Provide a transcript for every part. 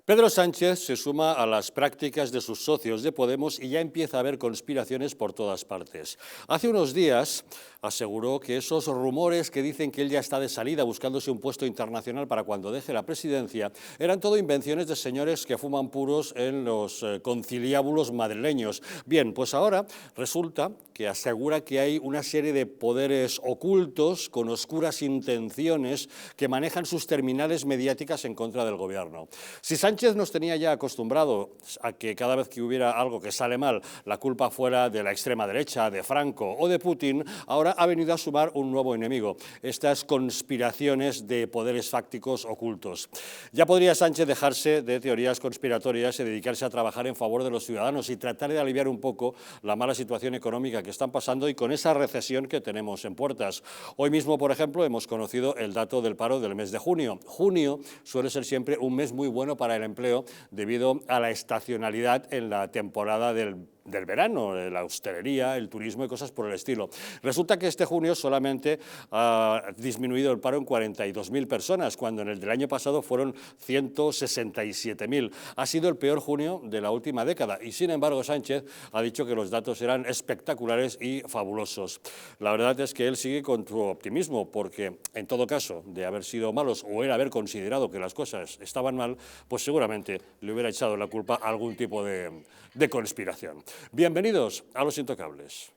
Pedro Sánchez se suma a las prácticas de sus socios de Podemos y ya empieza a haber conspiraciones por todas partes. Hace unos días aseguró que esos rumores que dicen que él ya está de salida buscándose un puesto internacional para cuando deje la presidencia eran todo invenciones de señores que fuman puros en los conciliábulos madrileños. Bien, pues ahora resulta que asegura que hay una serie de poderes ocultos con oscuras intenciones que manejan sus terminales mediáticas en contra del gobierno. Si Sánchez nos tenía ya acostumbrados a que cada vez que hubiera algo que sale mal, la culpa fuera de la extrema derecha, de Franco o de Putin, ahora ha venido a sumar un nuevo enemigo, estas conspiraciones de poderes fácticos ocultos. Ya podría Sánchez dejarse de teorías conspiratorias y dedicarse a trabajar en favor de los ciudadanos y tratar de aliviar un poco la mala situación económica que están pasando y con esa recesión que tenemos en puertas. Hoy mismo, por ejemplo, hemos conocido el dato del paro del mes de junio. Junio suele ser siempre un mes muy bueno para el empleo debido a la estacionalidad en la temporada del verano, la hostelería, el turismo y cosas por el estilo. Resulta que este junio solamente ha disminuido el paro en 42.000 personas, cuando en el del año pasado fueron 167.000. Ha sido el peor junio de la última década y, sin embargo, Sánchez ha dicho que los datos eran espectaculares y fabulosos. La verdad es que él sigue con su optimismo, porque en todo caso, de haber sido malos o él haber considerado que las cosas estaban mal, pues seguramente le hubiera echado la culpa a algún tipo de conspiración. Bienvenidos a Los Intocables.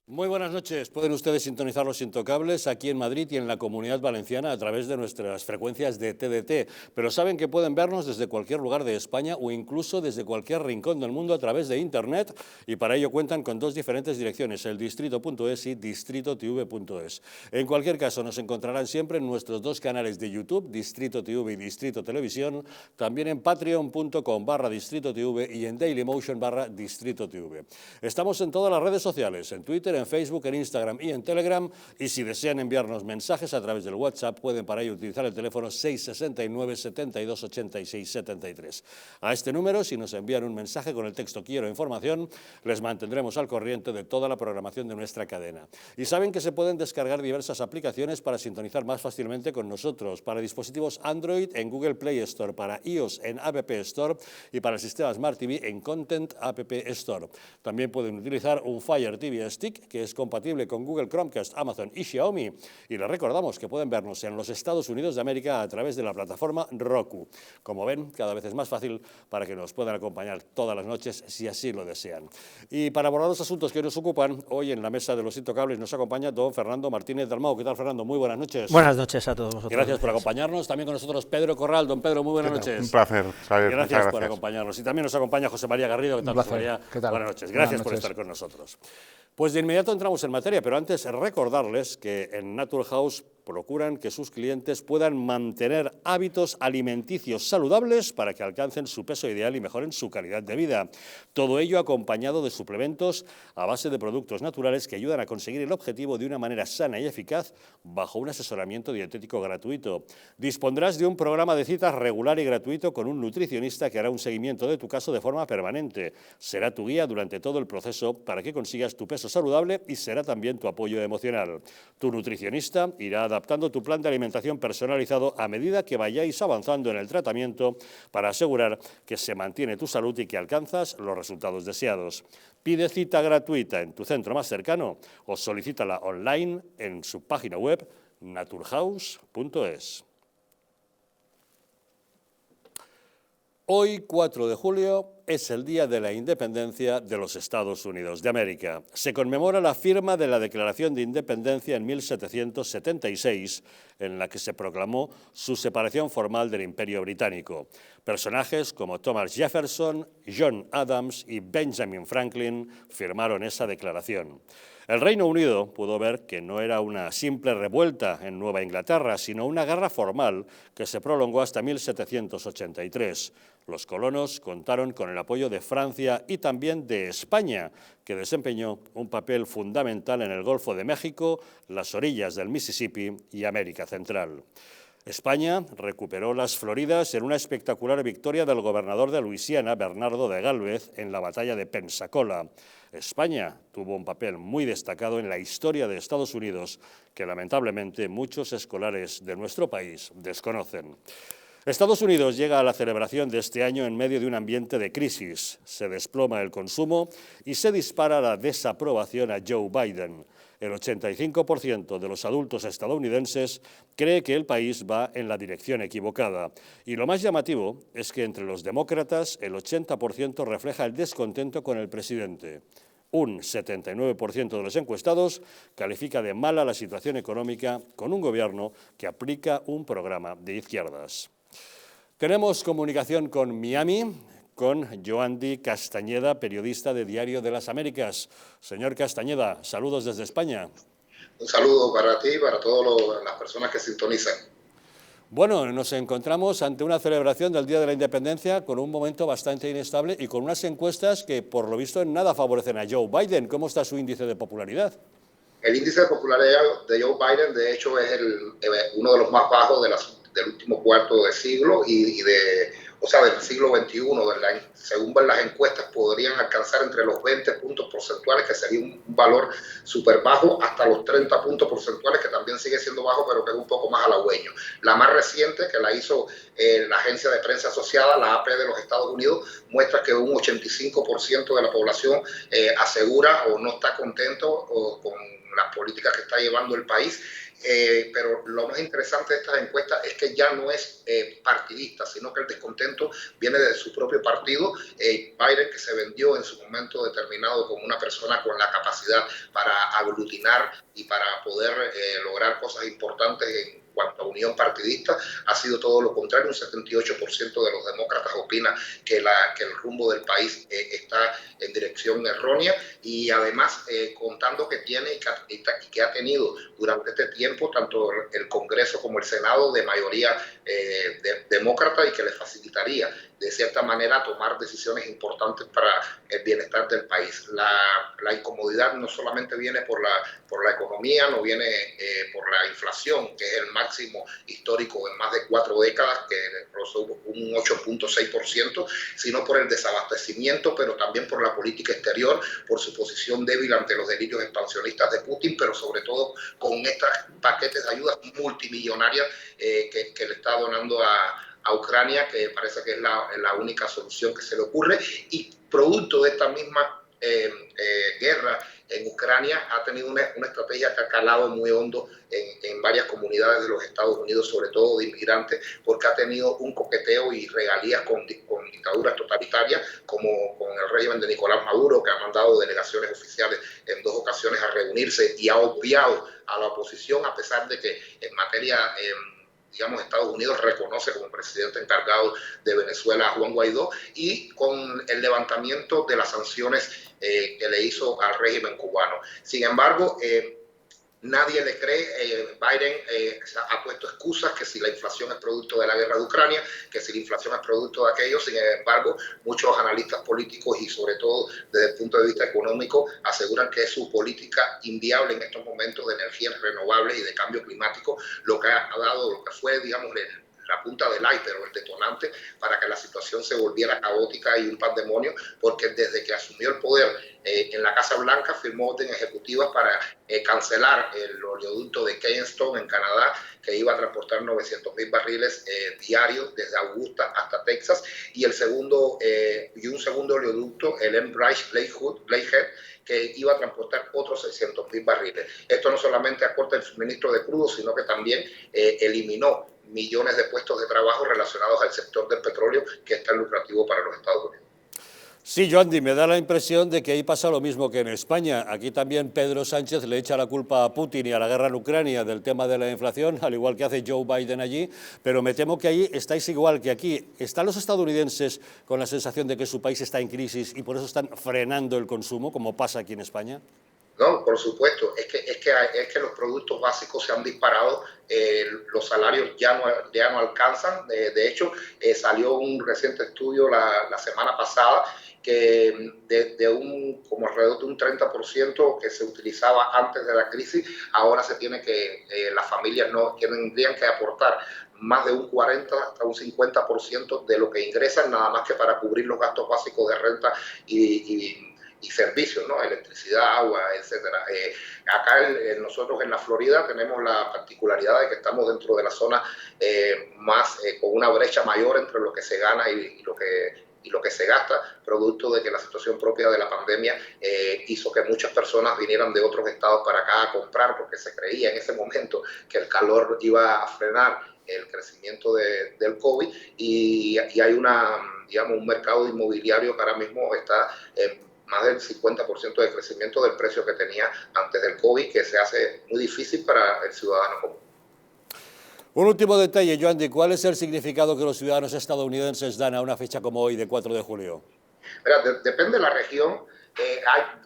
Muy buenas noches. Pueden ustedes sintonizar Los Intocables aquí en Madrid y en la Comunidad Valenciana a través de nuestras frecuencias de TDT, pero saben que pueden vernos desde cualquier lugar de España o incluso desde cualquier rincón del mundo a través de Internet, y para ello cuentan con dos diferentes direcciones, el distrito.es y distritotv.es. En cualquier caso, nos encontrarán siempre en nuestros dos canales de YouTube, Distrito TV y Distrito Televisión, también en patreon.com/distritotv y en dailymotion/distritotv. Estamos en todas las redes sociales, en Twitter, en Facebook, en Instagram y en Telegram, y si desean enviarnos mensajes a través del WhatsApp pueden para ello utilizar el teléfono 669 72 86 73. A este número, si nos envían un mensaje con el texto "quiero información", les mantendremos al corriente de toda la programación de nuestra cadena. Y saben que se pueden descargar diversas aplicaciones para sintonizar más fácilmente con nosotros, para dispositivos Android en Google Play Store, para iOS en App Store y para el sistema Smart TV en Content App Store. También pueden utilizar un Fire TV Stick, que es compatible con Google Chromecast, Amazon y Xiaomi, y les recordamos que pueden vernos en los Estados Unidos de América a través de la plataforma Roku. Como ven, cada vez es más fácil para que nos puedan acompañar todas las noches si así lo desean. Y para abordar los asuntos que nos ocupan, hoy en la mesa de Los Intocables nos acompaña don Fernando Martínez Dalmau. ¿Qué tal, Fernando? Muy buenas noches. Buenas noches a todos vosotros. Gracias por acompañarnos. También con nosotros Pedro Corral. Don Pedro, muy buenas noches. Un placer, Xavier. Gracias por acompañarnos. Y también nos acompaña José María Garrido. ¿Qué tal, José María? ¿Qué tal? Buenas noches. Gracias por estar con nosotros. Pues de inmediato entramos en materia, pero antes recordarles que en Naturhaus procuran que sus clientes puedan mantener hábitos alimenticios saludables para que alcancen su peso ideal y mejoren su calidad de vida. Todo ello acompañado de suplementos a base de productos naturales que ayudan a conseguir el objetivo de una manera sana y eficaz bajo un asesoramiento dietético gratuito. Dispondrás de un programa de citas regular y gratuito con un nutricionista que hará un seguimiento de tu caso de forma permanente. Será tu guía durante todo el proceso para que consigas tu peso saludable y será también tu apoyo emocional. Tu nutricionista irá adaptando tu plan de alimentación personalizado a medida que vayáis avanzando en el tratamiento para asegurar que se mantiene tu salud y que alcanzas los resultados deseados. Pide cita gratuita en tu centro más cercano o solicítala online en su página web naturhaus.es. Hoy, 4 de julio, es el Día de la Independencia de los Estados Unidos de América. Se conmemora la firma de la Declaración de Independencia en 1776, en la que se proclamó su separación formal del Imperio Británico. Personajes como Thomas Jefferson, John Adams y Benjamin Franklin firmaron esa declaración. El Reino Unido pudo ver que no era una simple revuelta en Nueva Inglaterra, sino una guerra formal que se prolongó hasta 1783. Los colonos contaron con el apoyo de Francia y también de España, que desempeñó un papel fundamental en el Golfo de México, las orillas del Mississippi y América Central. España recuperó las Floridas en una espectacular victoria del gobernador de Luisiana, Bernardo de Gálvez, en la batalla de Pensacola. España tuvo un papel muy destacado en la historia de Estados Unidos, que lamentablemente muchos escolares de nuestro país desconocen. Estados Unidos llega a la celebración de este año en medio de un ambiente de crisis. Se desploma el consumo y se dispara la desaprobación a Joe Biden. El 85% de los adultos estadounidenses cree que el país va en la dirección equivocada. Y lo más llamativo es que entre los demócratas el 80% refleja el descontento con el presidente. Un 79% de los encuestados califica de mala la situación económica con un gobierno que aplica un programa de izquierdas. Tenemos comunicación con Miami, con Yoandi Castañeda, periodista de Diario de las Américas. Señor Castañeda, saludos desde España. Un saludo para ti y para todas las personas que sintonizan. Bueno, nos encontramos ante una celebración del Día de la Independencia con un momento bastante inestable y con unas encuestas que, por lo visto, en nada favorecen a Joe Biden. ¿Cómo está su índice de popularidad? El índice de popularidad de Joe Biden, de hecho, es uno de los más bajos del último cuarto de siglo del siglo XXI. Según las encuestas, podrían alcanzar entre los 20 puntos porcentuales, que sería un valor súper bajo, hasta los 30 puntos porcentuales, que también sigue siendo bajo, pero que es un poco más halagüeño. La más reciente, que la hizo la agencia de prensa asociada, la AP de los Estados Unidos, muestra que un 85% de la población asegura o no está contento con las políticas que está llevando el país. Pero lo más interesante de estas encuestas es que ya no es partidista, sino que el descontento viene de su propio partido. Biden, que se vendió en su momento determinado como una persona con la capacidad para aglutinar y para poder lograr cosas importantes en cuanto a unión partidista, ha sido todo lo contrario. Un 78% de los demócratas opina que el rumbo del país está en dirección errónea, y además contando que tiene y que ha tenido durante este tiempo tanto el Congreso como el Senado de mayoría demócrata, y que le facilitaría de cierta manera tomar decisiones importantes para el bienestar del país. La incomodidad no solamente viene por la economía, no viene por la inflación, que es el máximo histórico en más de 4 décadas, que rozó un 8.6%, sino por el desabastecimiento, pero también por la política exterior, por su posición débil ante los delirios expansionistas de Putin, pero sobre todo con estos paquetes de ayudas multimillonarias que le está donando a Ucrania, que parece que es la única solución que se le ocurre. Y producto de esta misma guerra en Ucrania, ha tenido una estrategia que ha calado muy hondo en varias comunidades de los Estados Unidos, sobre todo de inmigrantes, porque ha tenido un coqueteo y regalías con dictaduras totalitarias, como con el régimen de Nicolás Maduro, que ha mandado delegaciones oficiales en 2 ocasiones a reunirse y ha obviado a la oposición, a pesar de que en materia Estados Unidos reconoce como presidente encargado de Venezuela a Juan Guaidó, y con el levantamiento de las sanciones que le hizo al régimen cubano. Sin embargo, nadie le cree. Biden ha puesto excusas, que si la inflación es producto de la guerra de Ucrania, que si la inflación es producto de aquello. Sin embargo, muchos analistas políticos, y sobre todo desde el punto de vista económico, aseguran que es su política inviable en estos momentos de energías renovables y de cambio climático lo que ha dado, lo que fue, la punta del iceberg o el detonante para que la situación se volviera caótica y un pandemonio, porque desde que asumió el poder en la Casa Blanca firmó órdenes ejecutivas para cancelar el oleoducto de Keystone en Canadá, que iba a transportar 900,000 barriles diarios desde Augusta hasta Texas, y un segundo oleoducto, el Enbridge Lakehead, que iba a transportar otros 600,000 barriles. Esto no solamente acorta el suministro de crudo, sino que también eliminó millones de puestos de trabajo relacionados al sector del petróleo, que es tan lucrativo para los Estados Unidos. Sí, Yoandi, me da la impresión de que ahí pasa lo mismo que en España. Aquí también Pedro Sánchez le echa la culpa a Putin y a la guerra en Ucrania del tema de la inflación, al igual que hace Joe Biden allí, pero me temo que ahí estáis igual que aquí. ¿Están los estadounidenses con la sensación de que su país está en crisis y por eso están frenando el consumo, como pasa aquí en España? No, por supuesto, es que los productos básicos se han disparado, los salarios ya no alcanzan. De hecho, salió un reciente estudio la semana pasada que como alrededor de un 30% que se utilizaba antes de la crisis, ahora se tiene las familias no tendrían que aportar más de un 40 hasta un 50% de lo que ingresan, nada más que para cubrir los gastos básicos de renta y servicios, ¿no? Electricidad, agua, etcétera. Acá nosotros en la Florida tenemos la particularidad de que estamos dentro de la zona con una brecha mayor entre lo que se gana y lo que se gasta, producto de que la situación propia de la pandemia hizo que muchas personas vinieran de otros estados para acá a comprar, porque se creía en ese momento que el calor iba a frenar el crecimiento del COVID, y hay un mercado inmobiliario que ahora mismo está más del 50% de crecimiento del precio que tenía antes del COVID, que se hace muy difícil para el ciudadano común. Un último detalle, Joandi, ¿cuál es el significado que los ciudadanos estadounidenses dan a una fecha como hoy, de 4 de julio? Mira, depende de la región.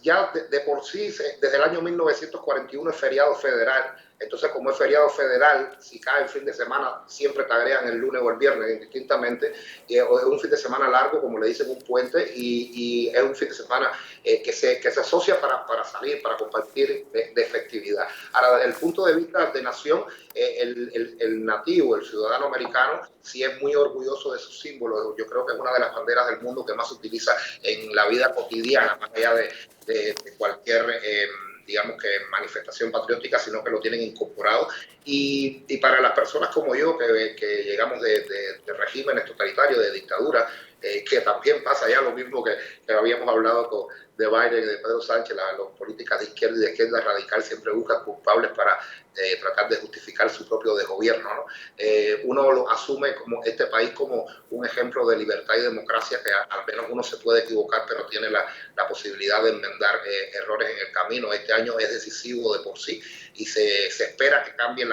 Ya de por sí, desde el año 1941 es feriado federal. Entonces, como es feriado federal, si cae el fin de semana, siempre te agregan el lunes o el viernes, indistintamente. Es un fin de semana largo, como le dicen, un puente, y es un fin de semana que se asocia para salir, para compartir de festividad. Ahora, desde el punto de vista de nación, el nativo, el ciudadano americano, sí es muy orgulloso de sus símbolos. Yo creo que es una de las banderas del mundo que más se utiliza en la vida cotidiana, más allá de cualquier digamos que manifestación patriótica, sino que lo tienen incorporado. Y para las personas como yo, que llegamos de regímenes totalitarios, de dictadura, que también pasa ya lo mismo que habíamos hablado de Biden y de Pedro Sánchez, las políticas de izquierda y de izquierda radical siempre buscan culpables para tratar de justificar su propio desgobierno, ¿no? Uno lo asume como este país como un ejemplo de libertad y democracia, que al menos uno se puede equivocar, pero tiene la posibilidad de enmendar errores en el camino. Este año es decisivo de por sí, y se espera que cambie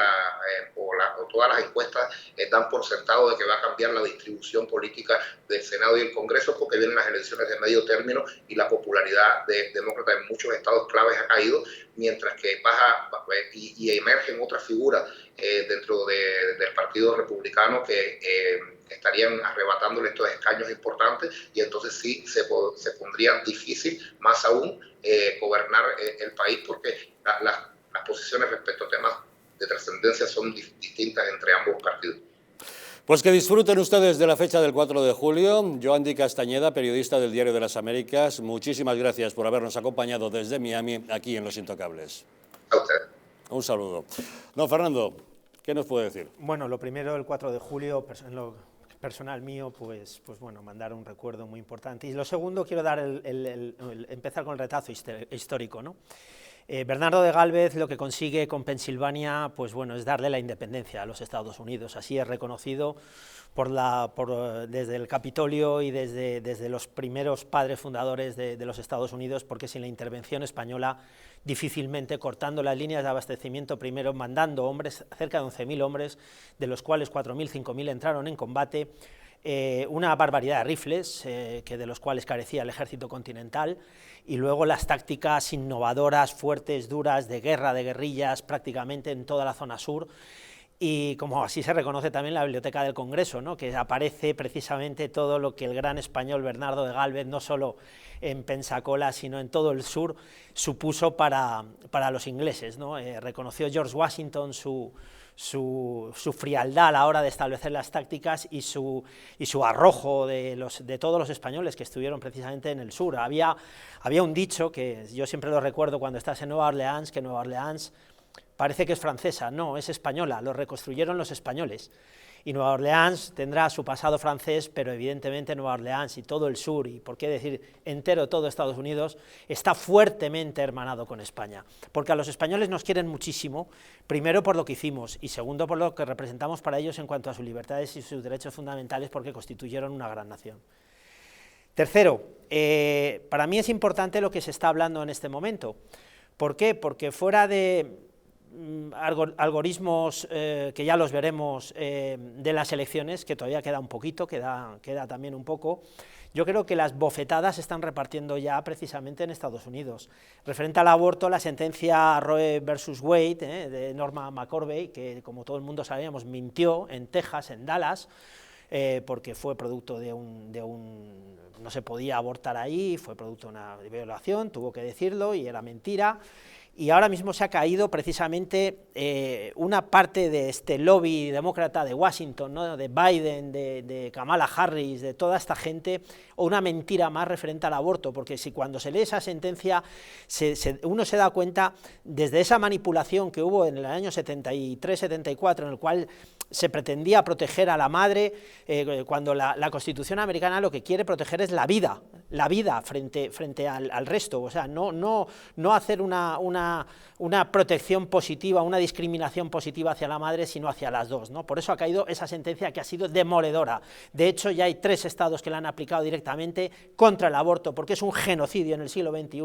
o todas las encuestas dan por sentado de que va a cambiar la distribución política del Senado y el Congreso, porque vienen las elecciones de medio término y la popularidad demócrata en muchos estados claves ha caído, mientras que baja y emergen otras figuras dentro del Partido Republicano que estarían arrebatándole estos escaños importantes, y entonces sí se pondría difícil, más aún, gobernar el país, porque las posiciones respecto a temas de trascendencia son distintas entre ambos partidos. Pues que disfruten ustedes de la fecha del 4 de julio. Joandi Castañeda, periodista del Diario de las Américas, muchísimas gracias por habernos acompañado desde Miami, aquí en Los Intocables. A usted. Un saludo. Don Fernando, ¿qué nos puede decir? Bueno, lo primero, el 4 de julio, en lo personal mío, pues bueno, mandar un recuerdo muy importante. Y lo segundo, quiero dar empezar con el retazo histórico, ¿no? Bernardo de Gálvez lo que consigue con Pensilvania, pues bueno, es darle la independencia a los Estados Unidos. Así es reconocido desde el Capitolio y desde los primeros padres fundadores de los Estados Unidos, porque sin la intervención española, difícilmente, cortando las líneas de abastecimiento, primero mandando hombres, cerca de 11.000 hombres, de los cuales 4.000, 5.000 entraron en combate, una barbaridad de rifles, que de los cuales carecía el ejército continental, y luego las tácticas innovadoras, fuertes, duras, de guerra, de guerrillas, prácticamente en toda la zona sur, y como así se reconoce también la Biblioteca del Congreso, ¿no? Que aparece precisamente todo lo que el gran español Bernardo de Gálvez, no solo en Pensacola, sino en todo el sur, supuso para los ingleses, ¿no? Reconoció George Washington su frialdad a la hora de establecer las tácticas y su arrojo de todos los españoles que estuvieron precisamente en el sur. Había un dicho que yo siempre lo recuerdo cuando estás en Nueva Orleans, que Nueva Orleans parece que es francesa, no, es española, lo reconstruyeron los españoles. Y Nueva Orleans tendrá su pasado francés, pero evidentemente Nueva Orleans y todo el sur, y por qué decir entero todo Estados Unidos, está fuertemente hermanado con España. Porque a los españoles nos quieren muchísimo, primero por lo que hicimos, y segundo por lo que representamos para ellos en cuanto a sus libertades y sus derechos fundamentales, porque constituyeron una gran nación. Tercero, para mí es importante lo que se está hablando en este momento. ¿Por qué? Porque fuera de algoritmos que ya los veremos de las elecciones, que todavía queda un poquito, queda también un poco. Yo creo que las bofetadas se están repartiendo ya precisamente en Estados Unidos. Referente al aborto, la sentencia Roe versus Wade, de Norma McCorvey, que como todo el mundo sabíamos mintió en Texas, en Dallas, porque fue producto de no se podía abortar ahí, fue producto de una violación, tuvo que decirlo y era mentira. Y ahora mismo se ha caído precisamente una parte de este lobby demócrata de Washington, ¿no?, de Biden, de Kamala Harris, de toda esta gente, o una mentira más referente al aborto, porque si cuando se lee esa sentencia uno se da cuenta, desde esa manipulación que hubo en el año 73-74, en el cual se pretendía proteger a la madre, cuando la Constitución americana lo que quiere proteger es la vida frente al resto, o sea, no hacer una protección positiva, una discriminación positiva hacia la madre, sino hacia las dos, ¿no? Por eso ha caído esa sentencia que ha sido demoledora. De hecho, ya hay 3 estados que la han aplicado directamente contra el aborto, porque es un genocidio en el siglo XXI,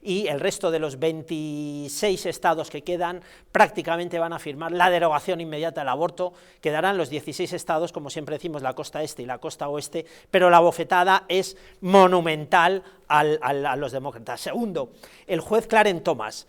y el resto de los 26 estados que quedan prácticamente van a firmar la derogación inmediata del aborto. Quedarán los 16 estados, como siempre decimos, la costa este y la costa oeste, pero la bofetada es monumental a los demócratas. Segundo, el juez Clarence Thomas,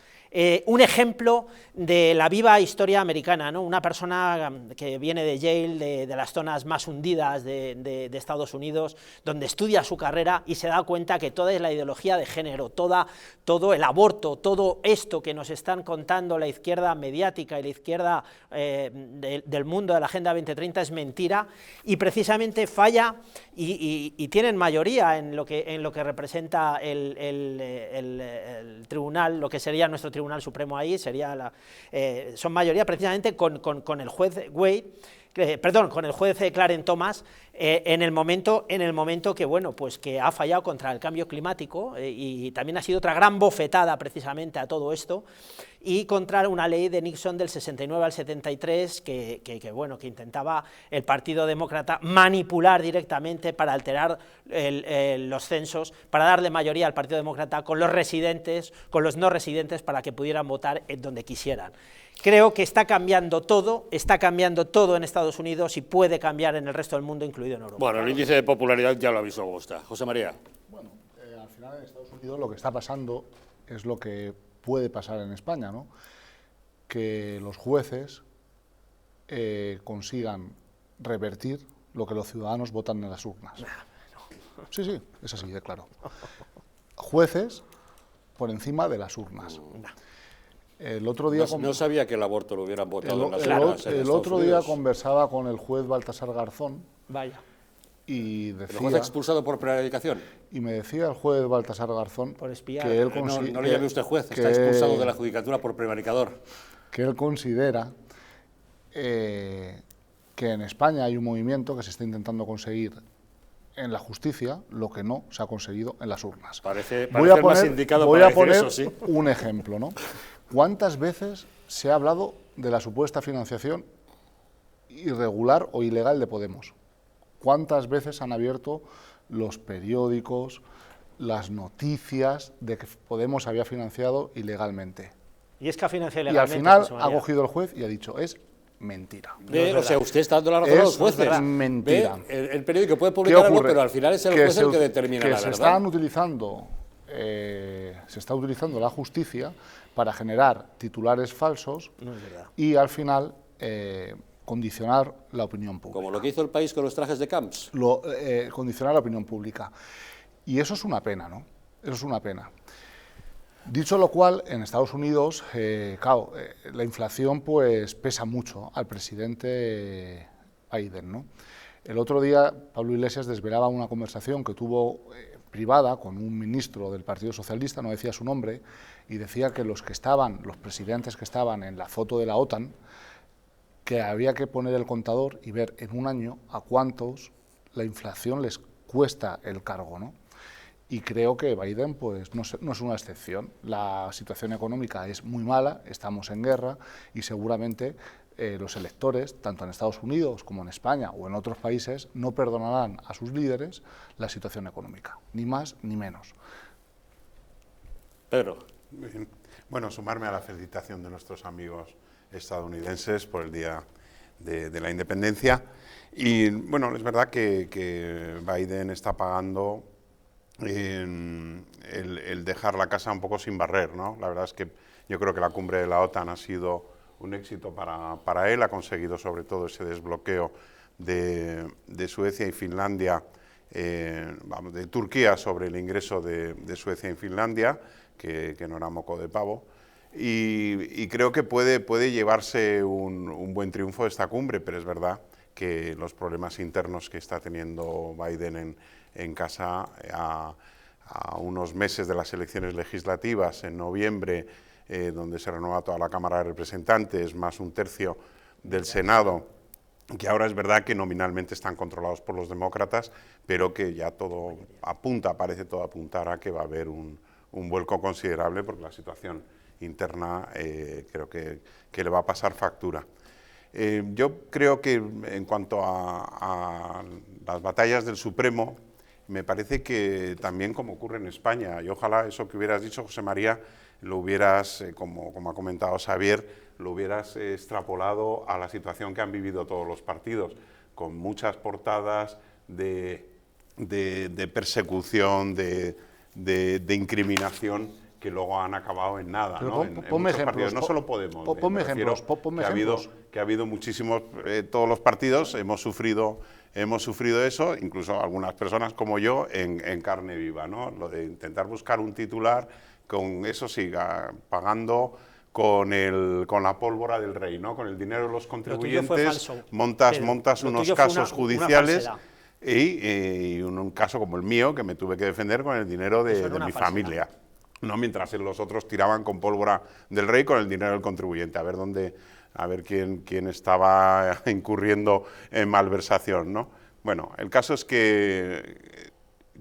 un ejemplo de la viva historia americana, ¿no? Una persona que viene de Yale, de las zonas más hundidas de Estados Unidos, donde estudia su carrera y se da cuenta que toda la ideología de género, todo el aborto, todo esto que nos están contando la izquierda mediática y la izquierda del mundo de la Agenda 2030 es mentira, y precisamente falla y tienen mayoría en lo que representa el tribunal, lo que sería nuestro Tribunal Supremo ahí, sería son mayoría precisamente con el juez Wade, con el juez Clarence Thomas, en el momento que, bueno, pues que ha fallado contra el cambio climático, y también ha sido otra gran bofetada precisamente a todo esto, y contra una ley de Nixon del 69 al 73 que intentaba el Partido Demócrata manipular directamente para alterar los censos, para darle mayoría al Partido Demócrata con los residentes, con los no residentes, para que pudieran votar en donde quisieran. Creo que está cambiando todo en Estados Unidos y puede cambiar en el resto del mundo, incluido en Europa. Bueno, el índice de popularidad ya lo ha visto cómo está. José María. Bueno, al final en Estados Unidos lo que está pasando es lo que puede pasar en España, ¿no? Que los jueces consigan revertir lo que los ciudadanos votan en las urnas. Sí, es así de claro. Jueces por encima de las urnas. El otro día no sabía que el aborto lo hubieran votado en las urnas. El otro día conversaba con el juez Baltasar Garzón. Vaya. Y decía, ¿El juez expulsado por prevaricación? Y me decía el juez Baltasar Garzón por espiar. Que él no le llame usted juez, está expulsado de la judicatura por prevaricador. Que él considera que en España hay un movimiento que se está intentando conseguir en la justicia lo que no se ha conseguido en las urnas. Parece más indicado para decir eso, sí. Un ejemplo, ¿no? ¿Cuántas veces se ha hablado de la supuesta financiación irregular o ilegal de Podemos? ¿Cuántas veces han abierto los periódicos, las noticias de que Podemos había financiado ilegalmente? Y es que ha financiado ilegalmente. Y al final ha cogido el juez y ha dicho, es mentira. O sea, usted está dando la razón a los jueces. Es mentira. El periódico puede publicar algo, pero al final es el juez el que determina la verdad. Se está utilizando la justicia para generar titulares falsos y al final condicionar la opinión pública. Como lo que hizo el país con los trajes de Camps. Condicionar la opinión pública. Y eso es una pena, ¿no? Eso es una pena. Dicho lo cual, en Estados Unidos, claro, la inflación pues pesa mucho al presidente Biden, ¿no? El otro día Pablo Iglesias desvelaba una conversación que tuvo privada con un ministro del Partido Socialista, no decía su nombre, y decía que los presidentes que estaban en la foto de la OTAN, que había que poner el contador y ver en un año a cuántos la inflación les cuesta el cargo, ¿no? Y creo que Biden pues, no es una excepción. La situación económica es muy mala, estamos en guerra y seguramente los electores, tanto en Estados Unidos como en España o en otros países, no perdonarán a sus líderes la situación económica, ni más ni menos. Pedro. Bueno, sumarme a la felicitación de nuestros amigos estadounidenses por el Día de la Independencia. Y bueno, es verdad que Biden está pagando el dejar la casa un poco sin barrer, ¿no? La verdad es que yo creo que la cumbre de la OTAN ha sido un éxito para él, ha conseguido sobre todo ese desbloqueo de Suecia y Finlandia, de Turquía sobre el ingreso de Suecia y Finlandia, que no era moco de pavo, y creo que puede llevarse un buen triunfo de esta cumbre, pero es verdad que los problemas internos que está teniendo Biden en casa a unos meses de las elecciones legislativas, en noviembre, donde se renueva toda la Cámara de Representantes, más un tercio del Senado, que ahora es verdad que nominalmente están controlados por los demócratas, pero que ya todo apunta, parece todo apuntar a que va a haber un vuelco considerable, porque la situación interna creo que le va a pasar factura. Yo creo que en cuanto a las batallas del Supremo, me parece que también como ocurre en España, y ojalá eso que hubieras dicho, José María, lo hubieras, como ha comentado Xavier, lo hubieras extrapolado a la situación que han vivido todos los partidos, con muchas portadas de persecución, de incriminación, que luego han acabado en nada, ¿no? En muchos partidos, no solo Podemos. Ponme ejemplos. Que ha habido muchísimos, todos los partidos hemos sufrido eso, incluso algunas personas como yo, en carne viva, ¿no? Lo de intentar buscar un titular, con eso siga pagando con la pólvora del rey, ¿no? Con el dinero de los contribuyentes, montas unos casos judiciales y un caso como el mío, que me tuve que defender con el dinero de mi familia, ¿no? Mientras los otros tiraban con pólvora del rey con el dinero del contribuyente, a ver quién estaba incurriendo en malversación, ¿no? Bueno, el caso es que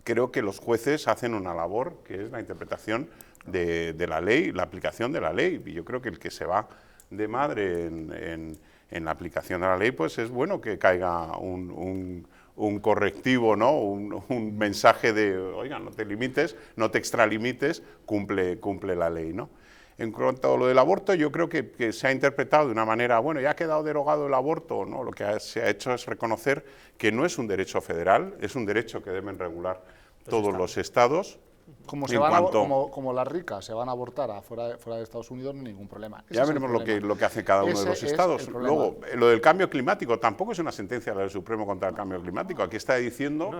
creo que los jueces hacen una labor, que es la interpretación de la ley, la aplicación de la ley, y yo creo que el que se va de madre en la aplicación de la ley, pues es bueno que caiga un correctivo, ¿no? Un mensaje de, oiga, no te limites, no te extralimites, cumple la ley, ¿no? En cuanto a lo del aborto, yo creo que se ha interpretado de una manera, bueno, ya ha quedado derogado el aborto, ¿no? Lo que se ha hecho es reconocer que no es un derecho federal, es un derecho que deben regular todos los estados. Como las ricas se van a abortar fuera de Estados Unidos, no hay ningún problema. Ya veremos lo que hace cada uno de los estados. Luego, lo del cambio climático tampoco es una sentencia del Supremo contra el cambio climático. Aquí está diciendo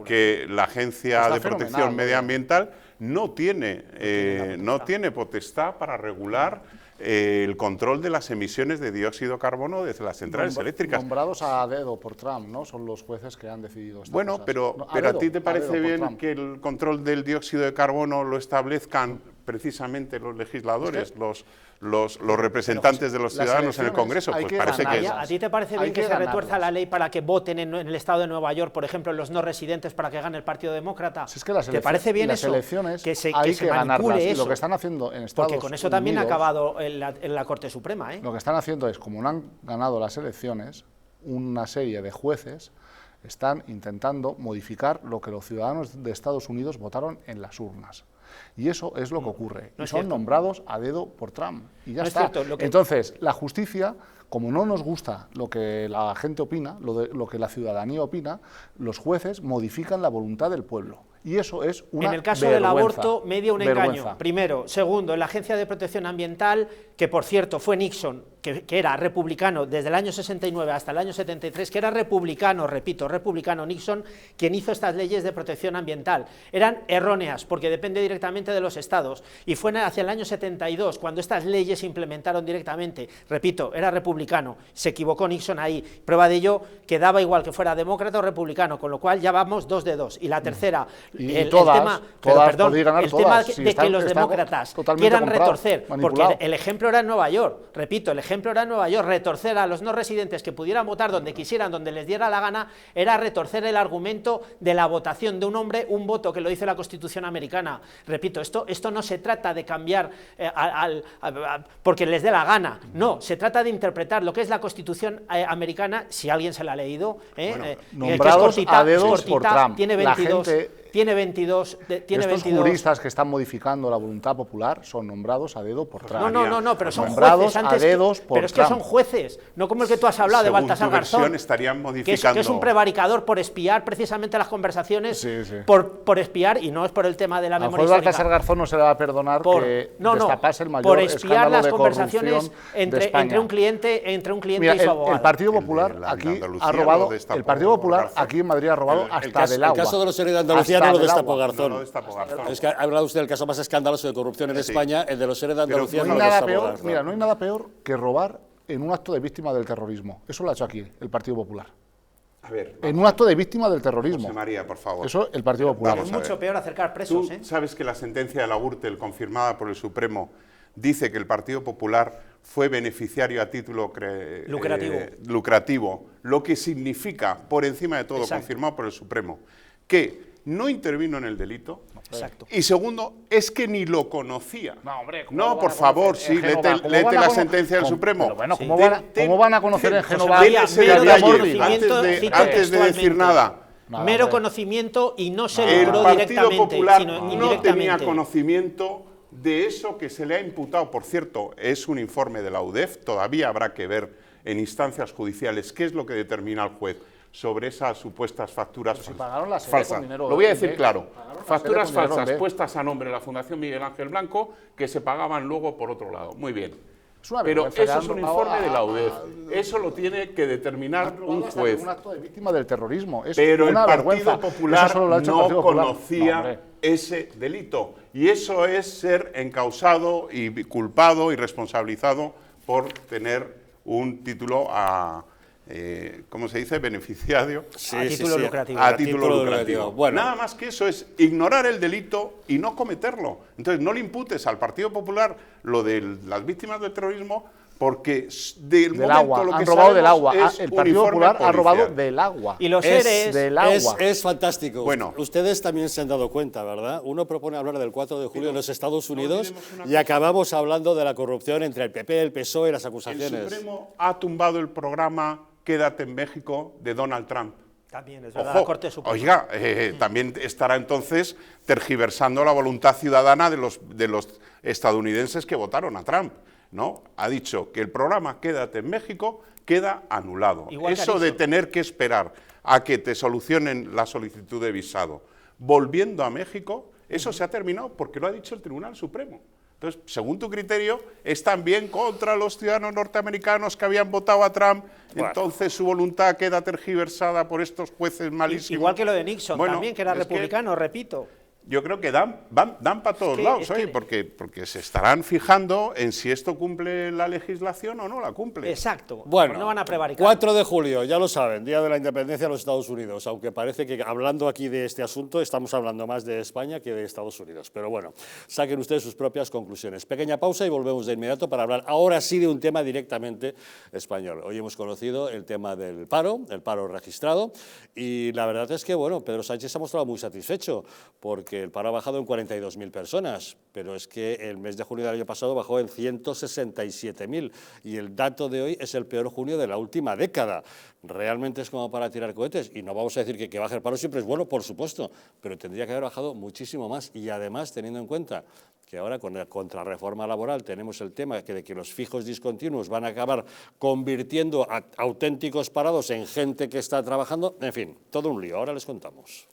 que la Agencia de Protección Medioambiental no tiene potestad para regular el control de las emisiones de dióxido de carbono desde las centrales eléctricas. Nombrados a dedo por Trump, ¿no? Son los jueces que han decidido estas cosas. Pero ¿a ti te parece bien que el control del dióxido de carbono lo establezcan precisamente los legisladores, los representantes de los ciudadanos en el Congreso? Pues parece que ¿A ti te parece bien que se retuerza la ley para que voten en el estado de Nueva York, por ejemplo, los no residentes para que gane el Partido Demócrata? ¿Te parece bien eso? Que se manipule eso. Lo que están haciendo en Estados Unidos, porque con eso también ha acabado en la Corte Suprema, ¿eh? Lo que están haciendo es, como no han ganado las elecciones, una serie de jueces están intentando modificar lo que los ciudadanos de Estados Unidos votaron en las urnas. Y eso es lo que ocurre. Y son nombrados a dedo por Trump. Y ya está. Entonces, la justicia, como no nos gusta lo que la gente opina, lo que la ciudadanía opina, los jueces modifican la voluntad del pueblo. Y eso es una En el caso del aborto, medio un engaño. Primero. Segundo, en la Agencia de Protección Ambiental, que por cierto fue Nixon, que era republicano desde el año 69 hasta el año 73, que era republicano, repito, republicano Nixon, quien hizo estas leyes de protección ambiental. Eran erróneas, porque depende directamente de los estados. Y fue hacia el año 72, cuando estas leyes se implementaron directamente. Repito, era republicano. Se equivocó Nixon ahí. Prueba de ello, que daba igual que fuera demócrata o republicano, con lo cual ya vamos 2 de 2. Y la tercera... el tema de que los demócratas quieran retorcer, porque el ejemplo era en Nueva York, repito, el ejemplo era en Nueva York, retorcer a los no residentes que pudieran votar donde quisieran, donde les diera la gana, era retorcer el argumento de la votación de un hombre, un voto, que lo dice la Constitución americana. Repito, esto no se trata de cambiar porque les dé la gana, no, se trata de interpretar lo que es la Constitución americana, si alguien se la ha leído, nombrados a dedos por Trump. Tiene 22. tiene 22... tiene estos 22... juristas que están modificando la voluntad popular son nombrados a dedo por Trump. No, pero son nombrados jueces antes a dedos por pero es que Trump. son jueces, no como el que tú has hablado de Según Baltasar tu versión, Garzón, estarían modificando... que es un prevaricador por espiar precisamente las conversaciones, Sí, sí. por espiar, y no es por el tema de la A lo memoria mejor histórica. Baltasar Garzón no se le va a perdonar que destapase el mayor por espiar escándalo las de conversaciones corrupción de entre España. un cliente Mira, y su abogado. el Partido El de Popular la aquí Andalucía ha lo robado, destapó el Partido Popular Garzón. aquí en Madrid ha robado hasta del agua. El caso de los seres de Andalucía Hasta no lo del destapó agua. Garzón. No lo destapó Garzón. Es que ha hablado usted del caso más escandaloso de corrupción en Sí. España, el de los seres de Andalucía No no hay lo nada destapó peor, Garzón. mira, no hay nada peor que robar en un acto de víctima del terrorismo. Eso lo ha hecho aquí el Partido Popular. A ver, En un acto de víctima del terrorismo. José María, por favor. Eso el Partido Popular. Vamos Es a mucho ver. peor acercar presos, Tú sabes que la sentencia de la Gürtel, confirmada por el Supremo, dice que el Partido Popular fue beneficiario a título lucrativo, lo que significa, por encima de todo, Exacto. confirmado por el Supremo, que no intervino en el delito. Exacto. Y segundo, es que ni lo conocía. No, hombre, ¿cómo no, lo van por a favor, conocer en sí, Génova? ¿Cómo léete van a la cono- sentencia del ¿Cómo? Supremo. Pero bueno, ¿cómo Ten- van a conocer en José Génova María, que mero había conocimiento, mordido? Cito antes de decir textualmente. nada, Mero hombre. conocimiento y no se el lucró Partido directamente, Popular sino no indirectamente. tenía conocimiento de eso que se le ha imputado. Por cierto, es un informe de la UDEF, todavía habrá que ver en instancias judiciales qué es lo que determina el juez sobre esas supuestas facturas pagaron la sede falsas. con dinero Lo voy a de- decir de- claro, pagaron la facturas sede con dinero falsas de- puestas a nombre de la Fundación Miguel Ángel Blanco que se pagaban luego por otro lado. Muy bien. Es una Pero vergüenza, eso le es han un robado informe de la UDEF. a- Eso lo tiene que determinar Han robado un hasta juez. un acto de víctima del terrorismo. Es Pero el una Partido vergüenza. Popular Eso solo lo ha hecho el no Partido Popular. conocía No, hombre. ese delito. Y eso es ser encausado y culpado y responsabilizado por tener un título a, ¿cómo se dice? Beneficiario. A título lucrativo. A título lucrativo. Bueno, Nada más que eso es ignorar el delito y no cometerlo. Entonces no le imputes al Partido Popular lo de las víctimas del terrorismo porque del Del momento agua. lo que Han robado del sabemos agua. es El un Partido informe Popular ha robado policial. del agua. Y los Es seres... del agua. Es fantástico. Bueno. Ustedes también se han dado cuenta, ¿verdad? Uno propone hablar del 4 de julio en los Estados Unidos olvidemos una y acabamos hablando de la corrupción entre el PP, el PSOE y las El acusaciones. Supremo ha tumbado el programa Quédate en México de Donald Trump. También, es verdad, Ojo, la Corte Suprema. oiga, también estará entonces tergiversando la voluntad ciudadana de los estadounidenses que votaron a Trump, ¿no? Ha dicho que el programa Quédate en México queda anulado. Igual que Eso de Ariston. tener que esperar a que te solucionen la solicitud de visado volviendo a México, eso se ha terminado porque lo ha dicho el Tribunal Supremo. Entonces, según tu criterio, es también contra los ciudadanos norteamericanos que habían votado a Trump, Bueno. entonces su voluntad queda tergiversada por estos jueces malísimos. Igual que lo de Nixon, Bueno, también, que era es republicano, repito. Yo creo que dan para todos que- lados, es oye, que- porque se estarán fijando en si esto cumple la legislación o no la cumple. Exacto. Bueno, no van a prevaricar. 4 de julio, ya lo saben, Día de la Independencia de los Estados Unidos, aunque parece que hablando aquí de este asunto estamos hablando más de España que de Estados Unidos. Pero bueno, saquen ustedes sus propias conclusiones. Pequeña pausa y volvemos de inmediato para hablar ahora sí de un tema directamente español. Hoy hemos conocido el tema del paro, el paro registrado, y la verdad es que, bueno, Pedro Sánchez se ha mostrado muy satisfecho porque el paro ha bajado en 42.000 personas, pero es que el mes de junio del año pasado bajó en 167.000 y el dato de hoy es el peor junio de la última década. Realmente es como para tirar cohetes y no vamos a decir que baje el paro siempre es bueno, por supuesto, pero tendría que haber bajado muchísimo más y además teniendo en cuenta que ahora con la contrarreforma laboral tenemos el tema de que los fijos discontinuos van a acabar convirtiendo a auténticos parados en gente que está trabajando, en fin, todo un lío, ahora les contamos.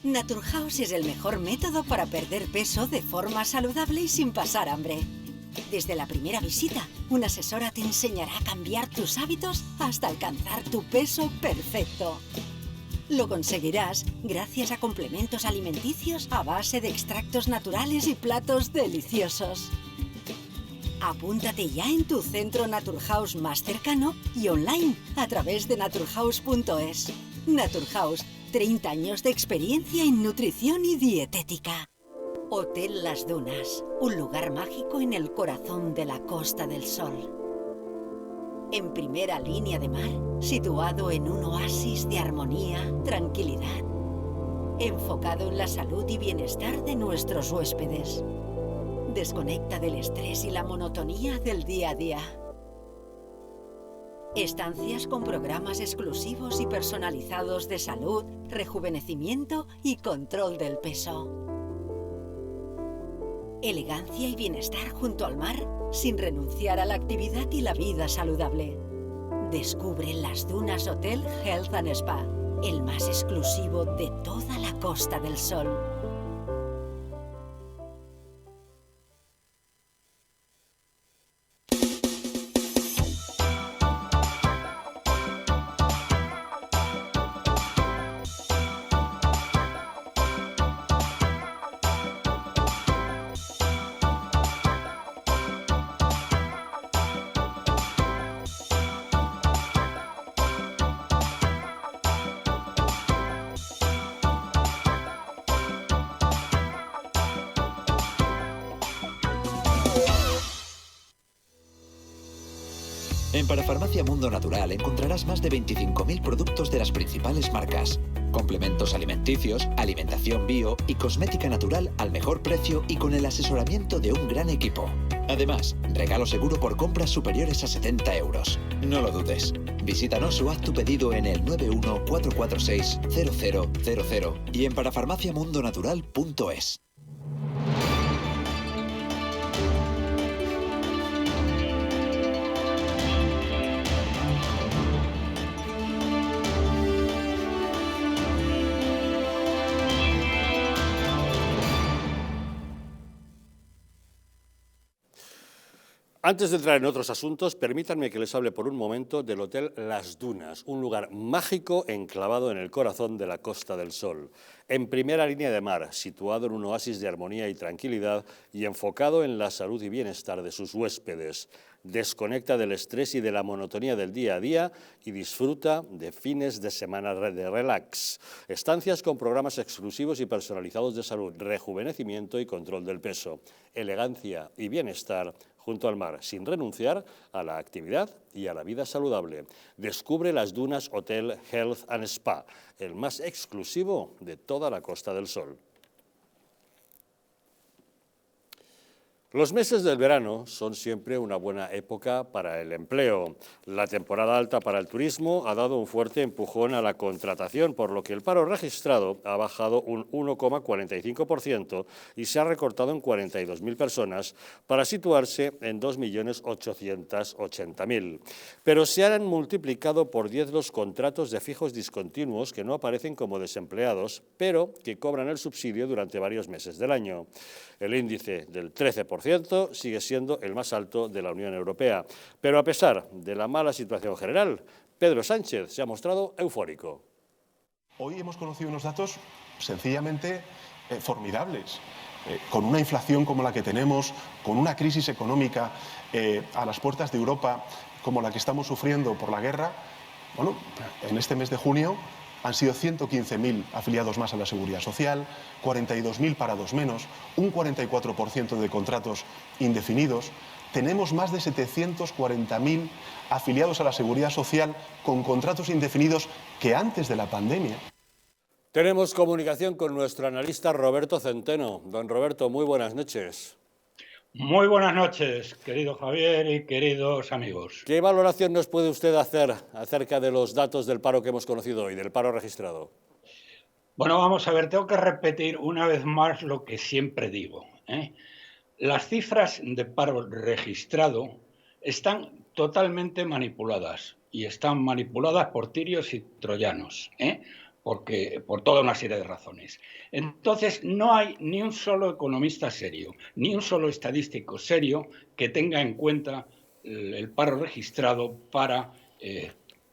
Naturhaus es el mejor método para perder peso de forma saludable y sin pasar hambre. Desde la primera visita, una asesora te enseñará a cambiar tus hábitos hasta alcanzar tu peso perfecto. Lo conseguirás gracias a complementos alimenticios a base de extractos naturales y platos deliciosos. Apúntate ya en tu centro Naturhaus más cercano y online a través de naturhaus.es. Naturhaus, 30 años de experiencia en nutrición y dietética. Hotel Las Dunas, un lugar mágico en el corazón de la Costa del Sol. En primera línea de mar, situado en un oasis de armonía, tranquilidad, enfocado en la salud y bienestar de nuestros huéspedes. Desconecta del estrés y la monotonía del día a día. Estancias con programas exclusivos y personalizados de salud, rejuvenecimiento y control del peso. Elegancia y bienestar junto al mar, sin renunciar a la actividad y la vida saludable. Descubre Las Dunas Hotel Health and Spa, el más exclusivo de toda la Costa del Sol. En Parafarmacia Mundo Natural encontrarás más de 25.000 productos de las principales marcas. Complementos alimenticios, alimentación bio y cosmética natural al mejor precio y con el asesoramiento de un gran equipo. Además, regalo seguro por compras superiores a 70 euros. No lo dudes. Visítanos o haz tu pedido en el 914460000 y en parafarmaciamundonatural.es. Antes de entrar en otros asuntos, permítanme que les hable por un momento del Hotel Las Dunas, un lugar mágico enclavado en el corazón de la Costa del Sol. En primera línea de mar, situado en un oasis de armonía y tranquilidad y enfocado en la salud y bienestar de sus huéspedes. Desconecta del estrés y de la monotonía del día a día y disfruta de fines de semana de relax. Estancias con programas exclusivos y personalizados de salud, rejuvenecimiento y control del peso. Elegancia y bienestar junto al mar, sin renunciar a la actividad y a la vida saludable. Descubre Las Dunas Hotel Health and Spa, el más exclusivo de toda la Costa del Sol. Los meses del verano son siempre una buena época para el empleo. La temporada alta para el turismo ha dado un fuerte empujón a la contratación, por lo que el paro registrado ha bajado un 1,45% y se ha recortado en 42.000 personas para situarse en 2.880.000. Pero se han multiplicado por 10 los contratos de fijos discontinuos que no aparecen como desempleados, pero que cobran el subsidio durante varios meses del año. El índice del 13% sigue siendo el más alto de la Unión Europea. Pero a pesar de la mala situación general, Pedro Sánchez se ha mostrado eufórico. Hoy hemos conocido unos datos sencillamente formidables. Con una inflación como la que tenemos, con una crisis económica a las puertas de Europa como la que estamos sufriendo por la guerra, bueno, en este mes de junio han sido 115.000 afiliados más a la Seguridad Social, 42.000 parados menos, un 44% de contratos indefinidos. Tenemos más de 740.000 afiliados a la Seguridad Social con contratos indefinidos que antes de la pandemia. Tenemos comunicación con nuestro analista Roberto Centeno. Don Roberto, muy buenas noches. Muy buenas noches, querido Javier y queridos amigos. ¿Qué valoración nos puede usted hacer acerca de los datos del paro que hemos conocido hoy, del paro registrado? Bueno, vamos a ver, tengo que repetir una vez más lo que siempre digo, ¿eh? Las cifras de paro registrado están totalmente manipuladas y están manipuladas por tirios y troyanos, por toda una serie de razones. Entonces, no hay ni un solo economista serio, ni un solo estadístico serio que tenga en cuenta el paro registrado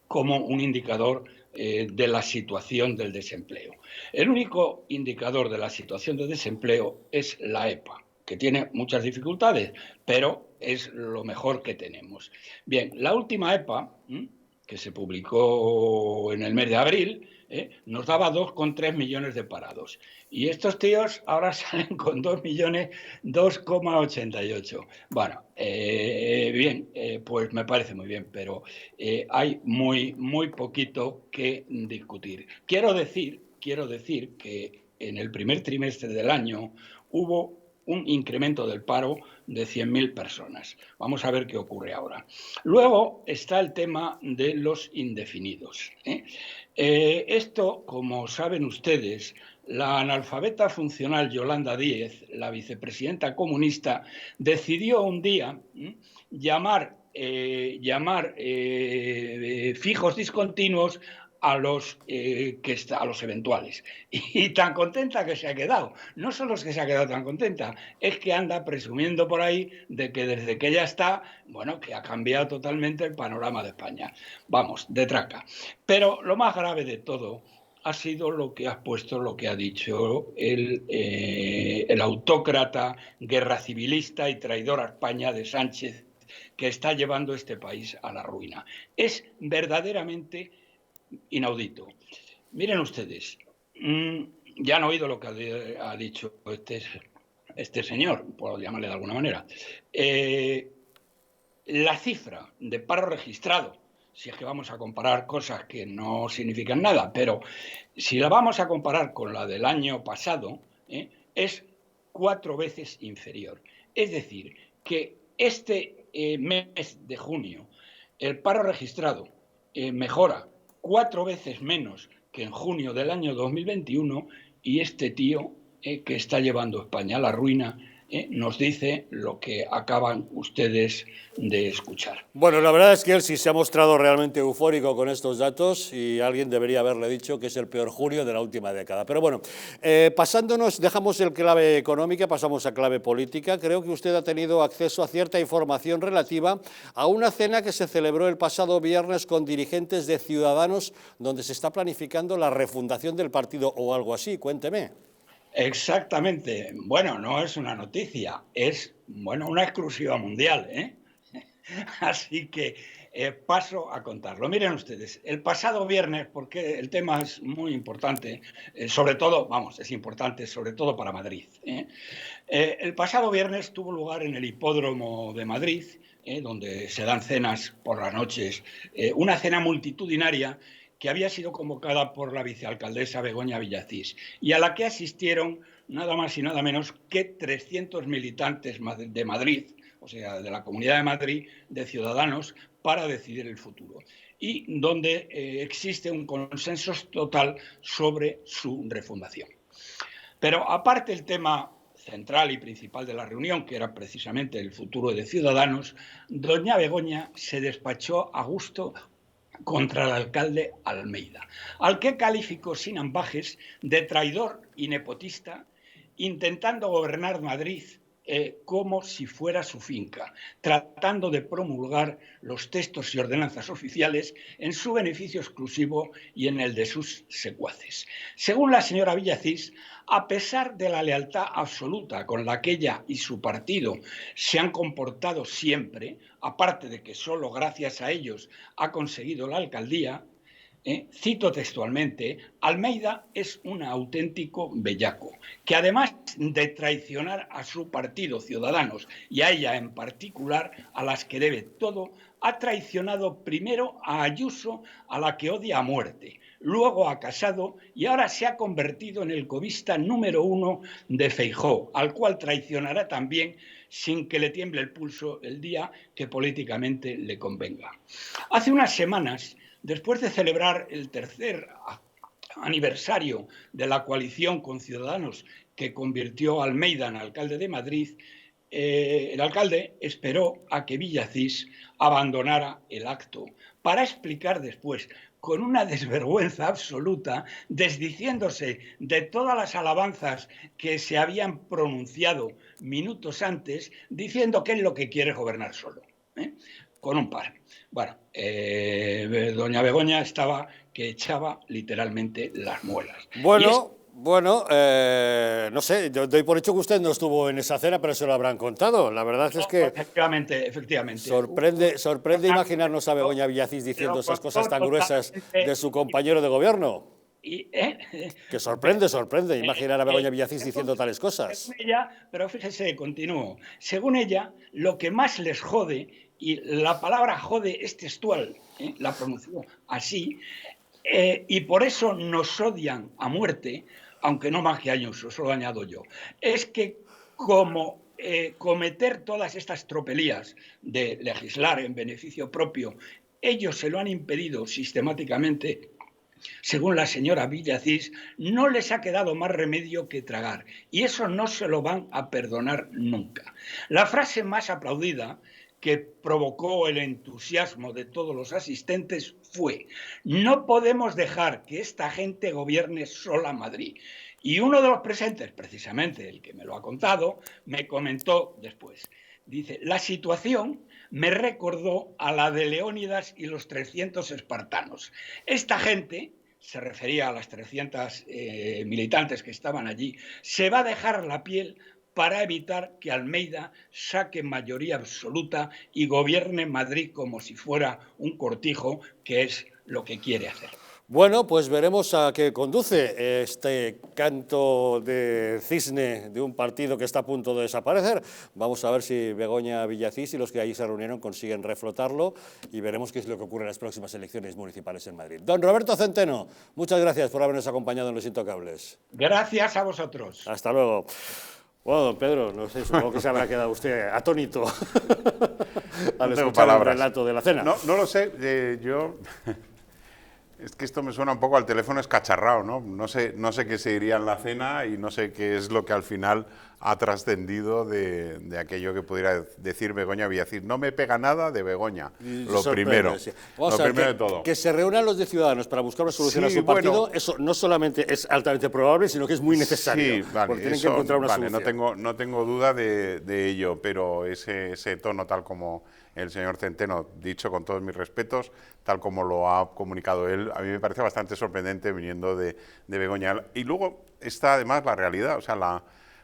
como un indicador de la situación del desempleo. El único indicador de la situación de desempleo es la EPA, que tiene muchas dificultades, pero es lo mejor que tenemos. Bien, la última EPA que se publicó en el mes de abril, nos daba 2,3 millones de parados. Y estos tíos ahora salen con 2,88. Bueno, bien, pues me parece muy bien, pero hay muy poquito que discutir. Quiero decir que en el primer trimestre del año hubo un incremento del paro de 100.000 personas. Vamos a ver qué ocurre ahora. Luego está el tema de los indefinidos. Esto, como saben ustedes, la analfabeta funcional Yolanda Díez, la vicepresidenta comunista, decidió un día llamar fijos discontinuos a los eventuales. Y tan contenta que se ha quedado. No solo es que se ha quedado tan contenta, es que anda presumiendo por ahí de que desde que ella está, bueno, que ha cambiado totalmente el panorama de España. Vamos, de traca. Pero lo más grave de todo ha sido lo que ha dicho el autócrata, guerra civilista y traidor a España de Sánchez, que está llevando este país a la ruina. Es verdaderamente inaudito. Miren ustedes, ya han oído lo que ha dicho este señor, por llamarle de alguna manera. La cifra de paro registrado, si es que vamos a comparar cosas que no significan nada, pero si la vamos a comparar con la del año pasado, es 4 veces inferior. Es decir, que este mes de junio el paro registrado mejora 4 veces menos que en junio del año 2021 y este tío que está llevando a España a la ruina nos dice lo que acaban ustedes de escuchar. Bueno, la verdad es que él sí se ha mostrado realmente eufórico con estos datos y alguien debería haberle dicho que es el peor junio de la última década. Pero bueno, dejamos el clave económica, pasamos a clave política. Creo que usted ha tenido acceso a cierta información relativa a una cena que se celebró el pasado viernes con dirigentes de Ciudadanos, donde se está planificando la refundación del partido o algo así. Cuénteme. Exactamente. Bueno, no es una noticia, es una exclusiva mundial, Así que paso a contarlo. Miren ustedes, el pasado viernes, porque el tema es muy importante, sobre todo para Madrid. El pasado viernes tuvo lugar en el hipódromo de Madrid, donde se dan cenas por las noches, una cena multitudinaria que había sido convocada por la vicealcaldesa Begoña Villacís y a la que asistieron nada más y nada menos que 300 militantes de Madrid, o sea, de la Comunidad de Madrid, de Ciudadanos, para decidir el futuro. Y donde existe un consenso total sobre su refundación. Pero aparte el tema central y principal de la reunión, que era precisamente el futuro de Ciudadanos, doña Begoña se despachó a gusto contra el alcalde Almeida, al que calificó sin ambages de traidor y nepotista, intentando gobernar Madrid como si fuera su finca, tratando de promulgar los textos y ordenanzas oficiales en su beneficio exclusivo y en el de sus secuaces. Según la señora Villacís, a pesar de la lealtad absoluta con la que ella y su partido se han comportado siempre, aparte de que solo gracias a ellos ha conseguido la alcaldía, cito textualmente, Almeida es un auténtico bellaco, que además de traicionar a su partido Ciudadanos y a ella en particular, a las que debe todo, ha traicionado primero a Ayuso, a la que odia a muerte, luego a Casado y ahora se ha convertido en el cobista número 1 de Feijóo, al cual traicionará también sin que le tiemble el pulso el día que políticamente le convenga. Hace unas semanas, después de celebrar el tercer aniversario de la coalición con Ciudadanos que convirtió a Almeida en alcalde de Madrid, el alcalde esperó a que Villacís abandonara el acto para explicar después, con una desvergüenza absoluta, desdiciéndose de todas las alabanzas que se habían pronunciado minutos antes, diciendo que él lo que quiere es gobernar solo, con un par. Bueno, doña Begoña estaba que echaba literalmente las muelas. Bueno, Bueno, no sé, yo doy por hecho que usted no estuvo en esa cena, pero se lo habrán contado. La verdad es que Efectivamente. sorprende imaginarnos a Begoña Villacís diciendo esas cosas tan gruesas de su compañero de gobierno. Que sorprende imaginar a Begoña Villacís diciendo tales cosas. Según ella, pero fíjese, continúo. Según ella, lo que más les jode, y la palabra jode es textual, la pronunció así, y por eso nos odian a muerte, aunque no más que años, eso lo añado yo, es que como cometer todas estas tropelías de legislar en beneficio propio, ellos se lo han impedido sistemáticamente. Según la señora Villacís, no les ha quedado más remedio que tragar, y eso no se lo van a perdonar nunca. La frase más aplaudida, que provocó el entusiasmo de todos los asistentes, fue: no podemos dejar que esta gente gobierne sola Madrid. Y uno de los presentes, precisamente el que me lo ha contado, me comentó después. Dice, la situación me recordó a la de Leónidas y los 300 espartanos. Esta gente, se refería a las 300 militantes que estaban allí, se va a dejar la piel para evitar que Almeida saque mayoría absoluta y gobierne Madrid como si fuera un cortijo, que es lo que quiere hacer. Bueno, pues veremos a qué conduce este canto de cisne de un partido que está a punto de desaparecer. Vamos a ver si Begoña Villacís y los que allí se reunieron consiguen reflotarlo y veremos qué es lo que ocurre en las próximas elecciones municipales en Madrid. Don Roberto Centeno, muchas gracias por habernos acompañado en Los Intocables. Gracias a vosotros. Hasta luego. Bueno, don Pedro, no sé, supongo que se habrá quedado usted atónito al escuchar el relato de la cena. No lo sé, yo... Es que esto me suena un poco al teléfono escacharrado, ¿no? No sé qué se diría en la cena y no sé qué es lo que al final ha trascendido de aquello que pudiera decir Begoña Villacís. No me pega nada de Begoña, lo primero. Sí. Lo primero de todo. Que se reúnan los de Ciudadanos para buscar una solución a su partido, bueno, eso no solamente es altamente probable, sino que es muy necesario. Sí, vale, porque tienen que encontrar una solución. No tengo duda de ello, pero ese tono tal como el señor Centeno, dicho con todos mis respetos, tal como lo ha comunicado él, a mí me parece bastante sorprendente viniendo de Begoña. Y luego está además la realidad, o sea,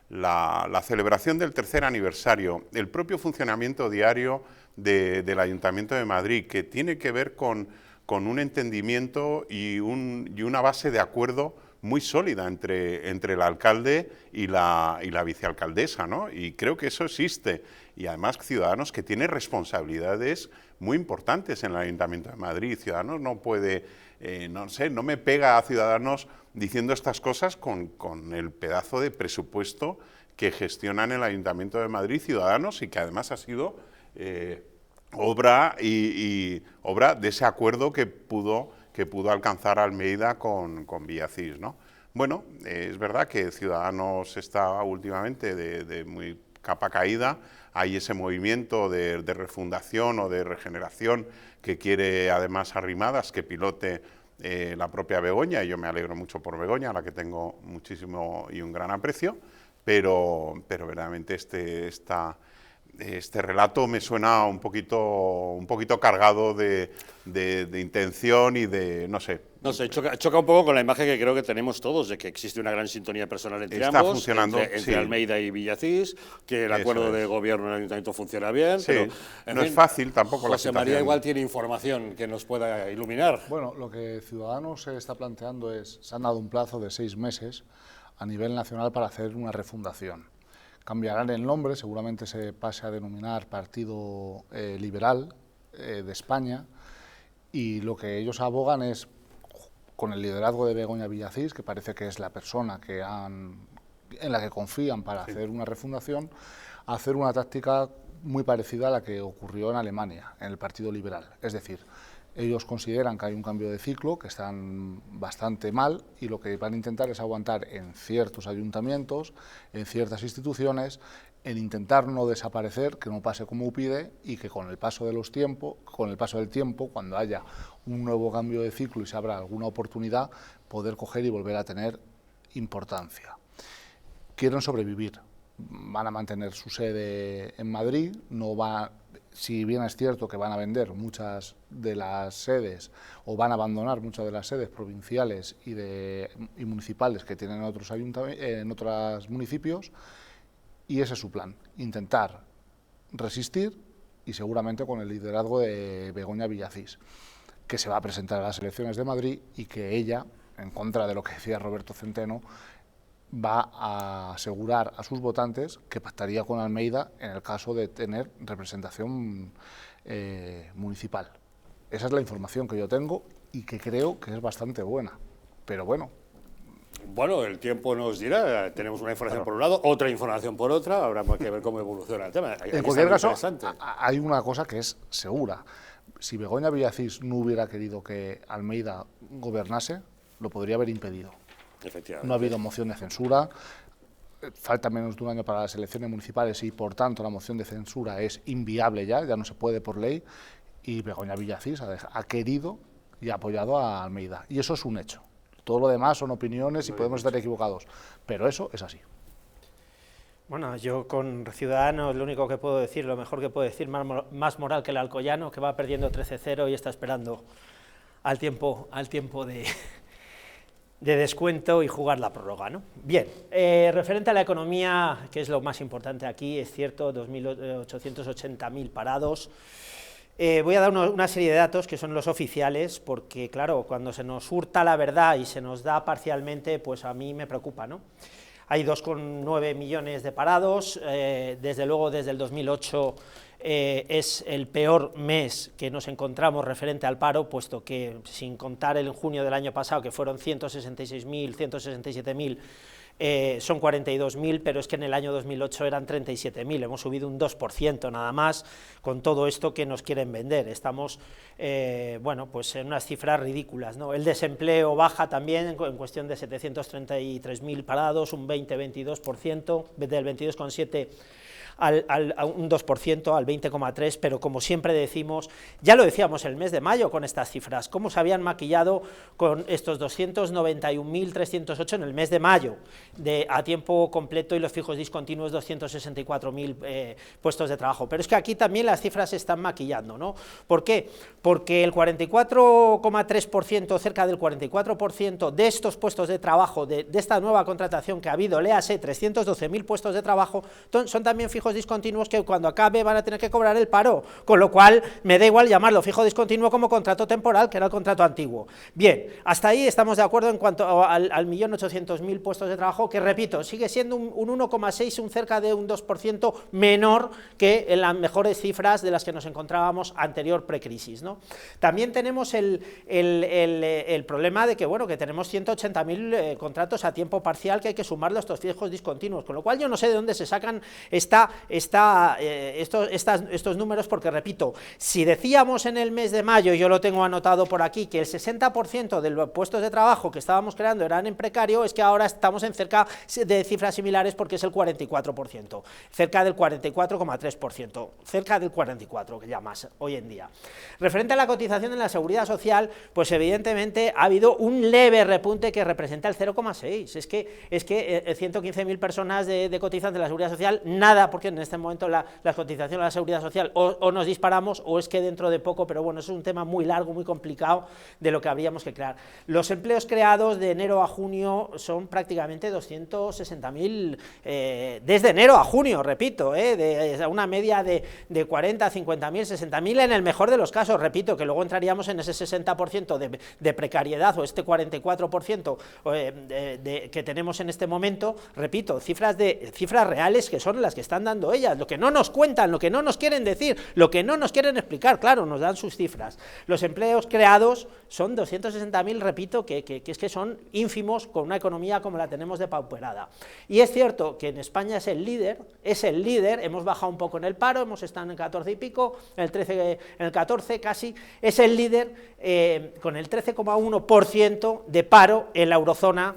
la celebración del tercer aniversario, el propio funcionamiento diario del Ayuntamiento de Madrid, que tiene que ver con un entendimiento y una base de acuerdo muy sólida entre el alcalde y la vicealcaldesa, ¿no? Y creo que eso existe. Y además Ciudadanos, que tiene responsabilidades muy importantes en el Ayuntamiento de Madrid. Ciudadanos no puede, no me pega a Ciudadanos diciendo estas cosas con el pedazo de presupuesto que gestionan el Ayuntamiento de Madrid Ciudadanos y que además ha sido obra de ese acuerdo que pudo alcanzar Almeida con Villacís, ¿no? Bueno, es verdad que Ciudadanos está últimamente de muy capa caída, hay ese movimiento de refundación o de regeneración que quiere además Arrimadas que pilote la propia Begoña, y yo me alegro mucho por Begoña, a la que tengo muchísimo y un gran aprecio, pero verdaderamente este relato me suena un poquito cargado de intención y de, no sé. No sé, choca un poco con la imagen que creo que tenemos todos, de que existe una gran sintonía personal entre ambos, funcionando, entre Almeida y Villacís, que el acuerdo de gobierno en el Ayuntamiento funciona bien, sí, pero no es fácil tampoco la situación. José María igual tiene información que nos pueda iluminar. Bueno, lo que Ciudadanos se está planteando es, se han dado un plazo de 6 meses a nivel nacional para hacer una refundación. Cambiarán el nombre, seguramente se pase a denominar Partido Liberal de España, y lo que ellos abogan es, con el liderazgo de Begoña Villacís, que parece que es la persona en la que confían para hacer una refundación, hacer una táctica muy parecida a la que ocurrió en Alemania, en el Partido Liberal. Es decir, ellos consideran que hay un cambio de ciclo, que están bastante mal, y lo que van a intentar es aguantar en ciertos ayuntamientos, en ciertas instituciones, en intentar no desaparecer, que no pase como UPyD, y que con el paso del tiempo, cuando haya un nuevo cambio de ciclo y se abra alguna oportunidad, poder coger y volver a tener importancia. Quieren sobrevivir, van a mantener su sede en Madrid, si bien es cierto que van a vender muchas de las sedes o van a abandonar muchas de las sedes provinciales y municipales que tienen en otros municipios, y ese es su plan, intentar resistir, y seguramente con el liderazgo de Begoña Villacís, que se va a presentar a las elecciones de Madrid y que ella, en contra de lo que decía Roberto Centeno, va a asegurar a sus votantes que pactaría con Almeida en el caso de tener representación municipal. Esa es la información que yo tengo y que creo que es bastante buena, pero bueno. Bueno, el tiempo nos dirá, tenemos una información por un lado, otra información por otra, habrá que ver cómo evoluciona el tema. En cualquier caso, hay una cosa que es segura: si Begoña Villacís no hubiera querido que Almeida gobernase, lo podría haber impedido. No ha habido moción de censura, falta menos de un año para las elecciones municipales y por tanto la moción de censura es inviable ya no se puede por ley, y Begoña Villacís ha querido y ha apoyado a Almeida, y eso es un hecho. Todo lo demás son opiniones y podemos estar equivocados, pero eso es así. Bueno, yo con Ciudadanos lo único que puedo decir, lo mejor que puedo decir, más moral que el Alcoyano, que va perdiendo 13-0 y está esperando al tiempo de descuento y jugar la prórroga, ¿no? Bien, referente a la economía, que es lo más importante aquí, es cierto, 2.880.000 parados. Voy a dar una serie de datos que son los oficiales, porque claro, cuando se nos hurta la verdad y se nos da parcialmente, pues a mí me preocupa, ¿no? Hay 2,9 millones de parados, desde luego desde el 2008 es el peor mes que nos encontramos referente al paro, puesto que sin contar el junio del año pasado, que fueron 166.000, 167.000, son 42.000, pero es que en el año 2008 eran 37.000, hemos subido un 2% nada más, con todo esto que nos quieren vender. Estamos, bueno, pues en unas cifras ridículas, ¿no? El desempleo baja también en cuestión de 733.000 parados, un 20-22%, del 22,7% a un 2%, al 20,3%, pero como siempre decimos, ya lo decíamos el mes de mayo con estas cifras, cómo se habían maquillado con estos 291.308 en el mes de mayo, a tiempo completo, y los fijos discontinuos 264.000 puestos de trabajo. Pero es que aquí también las cifras se están maquillando, ¿no? ¿Por qué? Porque el 44,3%, cerca del 44% de estos puestos de trabajo, de esta nueva contratación que ha habido, léase 312.000 puestos de trabajo, son también fijos discontinuos que cuando acabe van a tener que cobrar el paro, con lo cual me da igual llamarlo fijo discontinuo como contrato temporal, que era el contrato antiguo. Bien, hasta ahí estamos de acuerdo en cuanto al 1.800.000 puestos de trabajo, que repito, sigue siendo un 1,6, un cerca de un 2% menor que en las mejores cifras de las que nos encontrábamos anterior precrisis, ¿no? También tenemos el problema de que, bueno, que tenemos 180.000 contratos a tiempo parcial que hay que sumarlo a estos fijos discontinuos, con lo cual yo no sé de dónde se sacan estos números, porque repito, si decíamos en el mes de mayo, yo lo tengo anotado por aquí, que el 60% de los puestos de trabajo que estábamos creando eran en precario, es que ahora estamos en cerca de cifras similares, porque es el 44%, cerca del 44,3%, cerca del 44%, que ya más hoy en día. Referente a la cotización en la Seguridad Social, pues evidentemente ha habido un leve repunte que representa el 0,6%, es que 115.000 personas de cotizantes de la Seguridad Social, nada, porque en este momento la cotización a la Seguridad Social o nos disparamos o es que dentro de poco, pero bueno, eso es un tema muy largo, muy complicado, de lo que habríamos que crear. Los empleos creados de enero a junio son prácticamente 260.000, desde enero a junio, repito, de una media de 40, 50.000, 60.000 en el mejor de los casos, repito, que luego entraríamos en ese 60% de precariedad, o este 44% que tenemos en este momento, repito, cifras reales que son las que están dando ellas, lo que no nos cuentan, lo que no nos quieren decir, lo que no nos quieren explicar, claro, nos dan sus cifras. Los empleos creados son 260.000, repito, que es que son ínfimos con una economía como la tenemos depauperada. Y es cierto que en España es el líder, hemos bajado un poco en el paro, hemos estado en el 14 y pico, en el 14 casi, es el líder con el 13,1% de paro en la eurozona,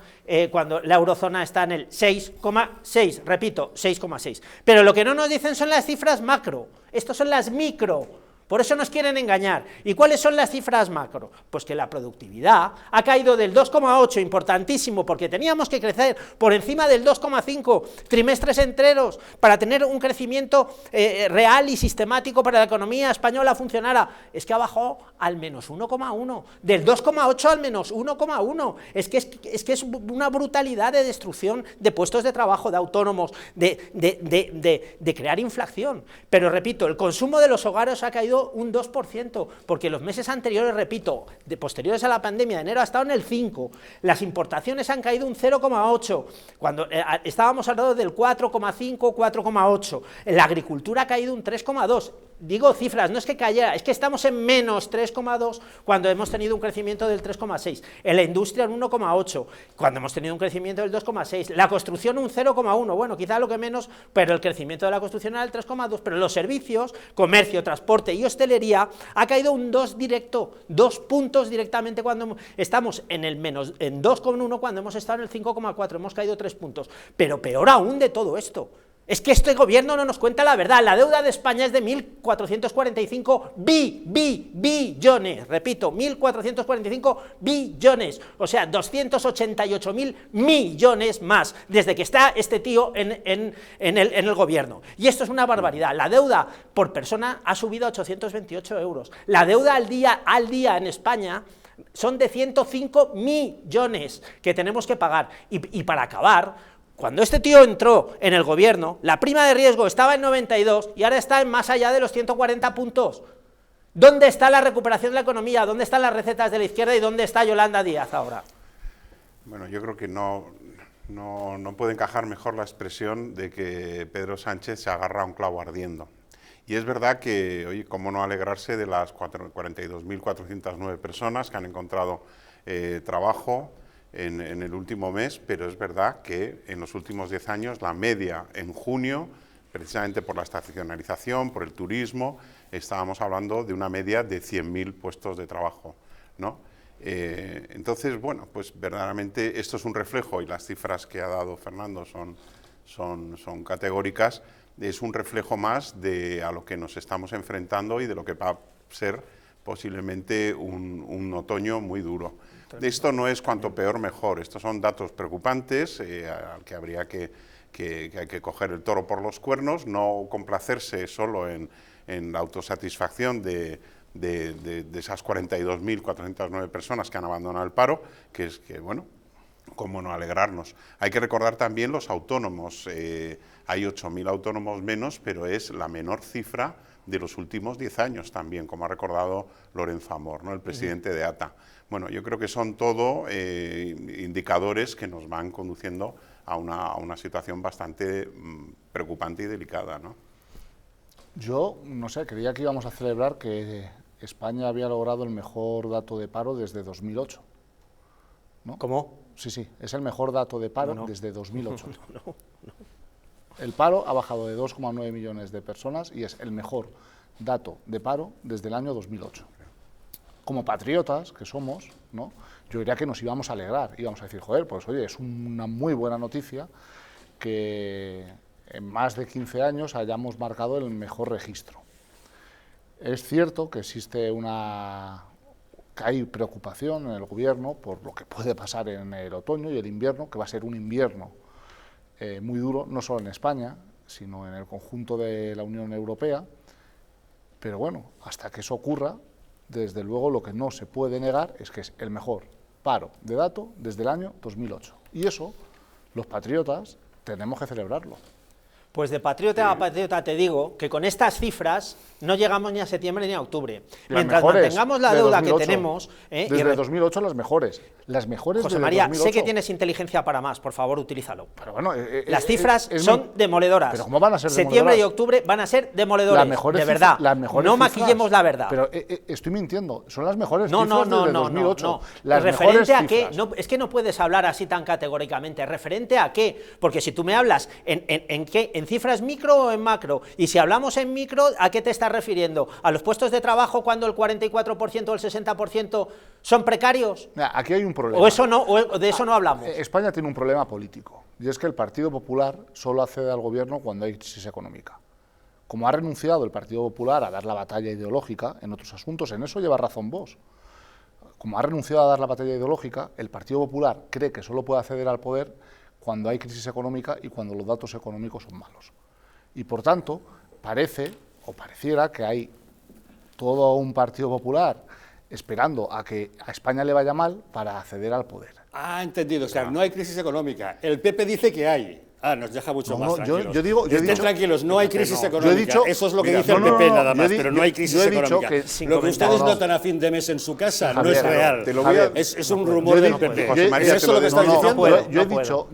cuando la eurozona está en el 6,6%, repito, 6,6%. Pero lo que no nos dicen son las cifras macro, estas son las micro, Por eso nos quieren engañar. ¿Y cuáles son las cifras macro? Pues que la productividad ha caído del 2,8, importantísimo, porque teníamos que crecer por encima del 2,5 trimestres enteros para tener un crecimiento real y sistemático para la economía española funcionara. Es que ha bajado al menos 1,1, del 2,8 al menos 1,1. Es que es una brutalidad de destrucción de puestos de trabajo, de autónomos, de crear inflación. Pero repito, el consumo de los hogares ha caído un 2%, porque los meses anteriores, repito, posteriores a la pandemia, de enero ha estado en el 5%, las importaciones han caído un 0,8%, cuando estábamos alrededor del 4,5, 4,8%, la agricultura ha caído un 3,2%. Digo cifras, no es que cayera, es que estamos en menos 3,2 cuando hemos tenido un crecimiento del 3,6, en la industria en 1,8 cuando hemos tenido un crecimiento del 2,6, la construcción un 0,1, bueno, quizá lo que menos, pero el crecimiento de la construcción era el 3,2, pero los servicios, comercio, transporte y hostelería ha caído un 2 directo, 2 puntos directamente cuando estamos en el menos, en 2,1 cuando hemos estado en el 5,4, hemos caído 3 puntos, pero peor aún de todo esto, es que este gobierno no nos cuenta la verdad. La deuda de España es de 1.445 billones, repito, 1.445 billones, o sea, 288.000 millones más, desde que está este tío en el gobierno. Y esto es una barbaridad. La deuda por persona ha subido a 828 euros. La deuda al día en España son de 105 millones que tenemos que pagar. Y para acabar, cuando este tío entró en el gobierno, la prima de riesgo estaba en 92 y ahora está en más allá de los 140 puntos. ¿Dónde está la recuperación de la economía? ¿Dónde están las recetas de la izquierda y dónde está Yolanda Díaz ahora? Bueno, yo creo que no puede encajar mejor la expresión de que Pedro Sánchez se agarra a un clavo ardiendo. Y es verdad que, oye, cómo no alegrarse de las 42.409 personas que han encontrado trabajo en el último mes, pero es verdad que en los últimos 10 años la media en junio, precisamente por la estacionalización, por el turismo, estábamos hablando de una media de 100.000 puestos de trabajo, ¿no? Entonces, bueno, pues verdaderamente esto es un reflejo, y las cifras que ha dado Fernando son categóricas, es un reflejo más de a lo que nos estamos enfrentando y de lo que va a ser posiblemente un otoño muy duro. Esto no es cuanto peor mejor, estos son datos preocupantes al que habría que hay que coger el toro por los cuernos, no complacerse solo en la autosatisfacción de esas 42.409 personas que han abandonado el paro, que es que, bueno, cómo no alegrarnos. Hay que recordar también los autónomos, hay 8.000 autónomos menos, pero es la menor cifra de los últimos 10 años también, como ha recordado Lorenzo Amor, ¿no?, el presidente de ATA. Bueno, yo creo que son todo indicadores que nos van conduciendo a una situación bastante preocupante y delicada, ¿no? Yo, no sé, creía que íbamos a celebrar que España había logrado el mejor dato de paro desde 2008, ¿no? ¿Cómo? Sí, es el mejor dato de paro desde 2008. No. El paro ha bajado de 2,9 millones de personas y es el mejor dato de paro desde el año 2008. Como patriotas que somos, ¿no?, yo diría que nos íbamos a alegrar, íbamos a decir, joder, pues oye, es una muy buena noticia que en más de 15 años hayamos marcado el mejor registro. Es cierto que hay preocupación en el gobierno por lo que puede pasar en el otoño y el invierno, que va a ser un invierno muy duro, no solo en España, sino en el conjunto de la Unión Europea, pero bueno, hasta que eso ocurra, desde luego lo que no se puede negar es que es el mejor paro de dato desde el año 2008. Y eso, los patriotas, tenemos que celebrarlo. Pues de patriota a patriota te digo que con estas cifras no llegamos ni a septiembre ni a octubre. Mientras mantengamos la deuda que tenemos... Desde 2008 las mejores. Las mejores José desde María, 2008. Sé que tienes inteligencia para más, por favor, utilízalo. Pero bueno, las cifras son demoledoras. ¿Pero cómo van a ser Septiembre demoledoras? y octubre van a ser demoledores, de verdad. No maquillemos la verdad. Pero estoy mintiendo, son las mejores cifras desde 2008. No. Las ¿Referente a qué? cifras. No, es que no puedes hablar así tan categóricamente. ¿Referente a qué? Porque si tú me hablas en cifras micro o en macro, y si hablamos en micro, ¿a qué te estás refiriendo? ¿A los puestos de trabajo cuando el 44% o el 60% son precarios? Aquí hay un problema. ¿O de eso no hablamos? España tiene un problema político, y es que el Partido Popular solo accede al gobierno cuando hay crisis económica. como ha renunciado el Partido Popular a dar la batalla ideológica en otros asuntos, en eso lleva razón vos. Como ha renunciado a dar la batalla ideológica, el Partido Popular cree que solo puede acceder al poder cuando hay crisis económica y cuando los datos económicos son malos. Y por tanto, pareciera que hay todo un Partido Popular esperando a que a España le vaya mal para acceder al poder. Ah, entendido. O sea, no hay crisis económica. El PP dice que hay. Ah, nos deja mucho más tranquilos. Estén tranquilos, no hay crisis económica. Eso es lo que dice el PP nada más, pero no hay crisis económica. Lo que ustedes notan a fin de mes en su casa no es real. Es un rumor del PP. ¿Es eso lo que estás diciendo? Yo he dicho,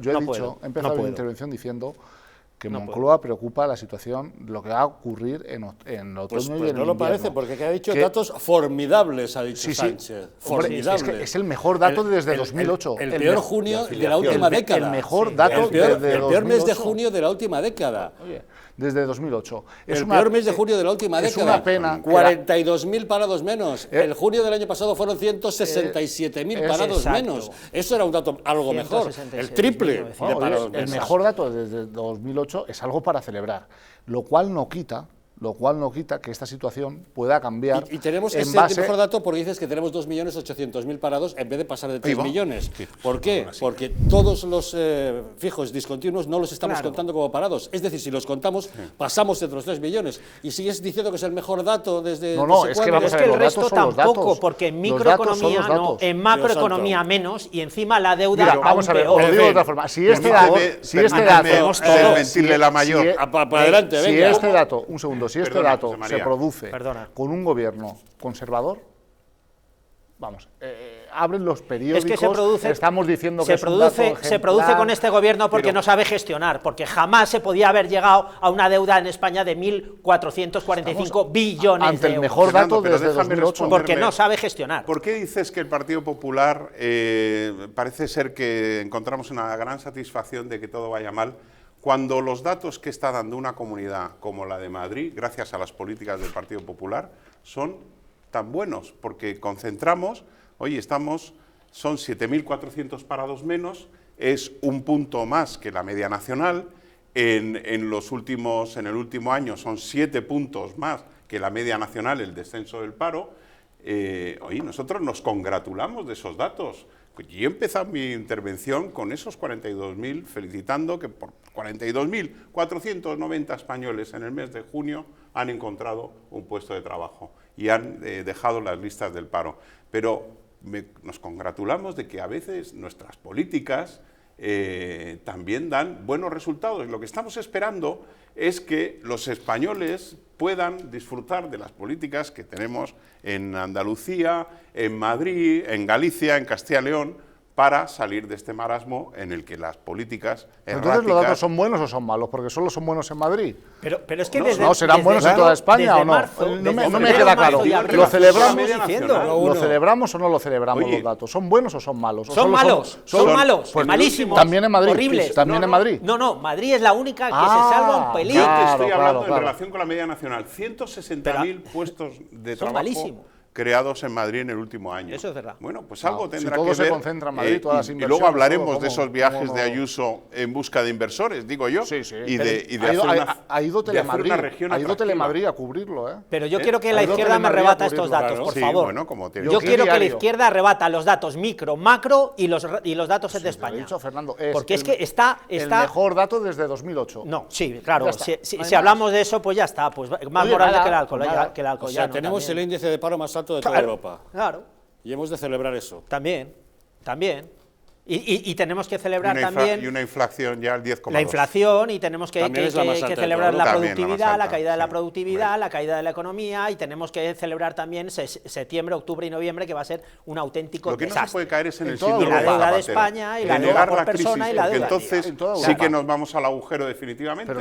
he empezado mi intervención diciendo que Moncloa preocupa la situación, lo que va a ocurrir en otoño pues y en el invierno. No lo parece, porque ha dicho datos formidables, ha dicho Sánchez. Formidables. Hombre, es el mejor dato desde 2008. El peor junio de la última década. El mejor dato desde 2008. El peor mes de junio de la última década. Oye, desde 2008. El peor mes de junio de la última década. Es una pena. 42.000 parados menos. El junio del año pasado fueron 167.000 parados menos. Eso era un dato algo mejor. El triple de parados menos. El mejor dato desde 2008 es algo para celebrar, lo cual no quita que esta situación pueda cambiar. Y tenemos ese mejor dato porque dices que tenemos 2.800.000 parados en vez de pasar de 3 millones. ¿Por qué? Porque todos los fijos discontinuos no los estamos contando como parados. Es decir, si los contamos, pasamos de los 3 millones. Y sigues diciendo que es el mejor dato desde... No, es que vamos a ver, el resto tampoco, porque en microeconomía no, en macroeconomía menos, y encima la deuda aún vamos a ver, os lo digo de otra forma. Si este dato... Si este dato, un segundo, si este dato se produce con un gobierno conservador, vamos, abren los periódicos, es que estamos diciendo que se produce con este gobierno porque no sabe gestionar, porque jamás se podía haber llegado a una deuda en España de 1.445 billones ante de euros. El mejor dato desde 2008. Porque no sabe gestionar. ¿Por qué dices que el Partido Popular parece ser que encontramos una gran satisfacción de que todo vaya mal, cuando los datos que está dando una comunidad como la de Madrid, gracias a las políticas del Partido Popular, son tan buenos? Porque concentramos, son 7.400 parados menos, es un punto más que la media nacional, en el último año son 7 puntos más que la media nacional el descenso del paro. Nosotros nos congratulamos de esos datos. Yo he empezado mi intervención con esos 42.000, felicitando que por 42.490 españoles en el mes de junio han encontrado un puesto de trabajo y han dejado las listas del paro. Pero nos congratulamos de que a veces nuestras políticas también dan buenos resultados. Lo que estamos esperando es que los españoles puedan disfrutar de las políticas que tenemos en Andalucía, en Madrid, en Galicia, en Castilla y León, para salir de este marasmo en el que las políticas erráticas... ¿Entonces los datos son buenos o son malos? Porque solo son buenos en Madrid. Pero es que ¿serán buenos en toda España o no? No me queda claro. ¿Lo celebramos o no lo celebramos los datos? ¿Son buenos o son malos? Son malos, pues malísimos. También en Madrid. Horribles. También en Madrid. No, Madrid es la única que se salva un pelín. Yo te estoy hablando en relación con la media nacional. 160.000 puestos de trabajo creados en Madrid en el último año. Eso es verdad. Bueno, pues algo tendrá que ver. Todo se concentra en Madrid, todas las inversiones. Y luego hablaremos de esos viajes de Ayuso en busca de inversores, digo yo. Sí, sí. Ha ido Telemadrid a cubrirlo, ¿eh? Pero yo quiero que la izquierda me rebata estos datos, por favor. Yo quiero que la izquierda rebata los datos micro, macro y los datos de España. Dicho, Fernando, porque es que está el mejor dato desde 2008. No, sí, claro. Si hablamos de eso, pues ya está. Pues más moral que el alcohol. O sea, tenemos el índice de paro más alto de toda Europa. Claro. Y hemos de celebrar eso. También. Y tenemos que celebrar también... Y una inflación ya al 10,2. La inflación, y tenemos que celebrar la productividad, la caída de la productividad, la caída de la economía, y tenemos que celebrar también septiembre, octubre y noviembre, que va a ser un auténtico desastre. Lo que no se puede caer es en el síndrome de la deuda de Zapatero, España, y la deuda por persona, y la deuda. Entonces sí que nos vamos al agujero definitivamente,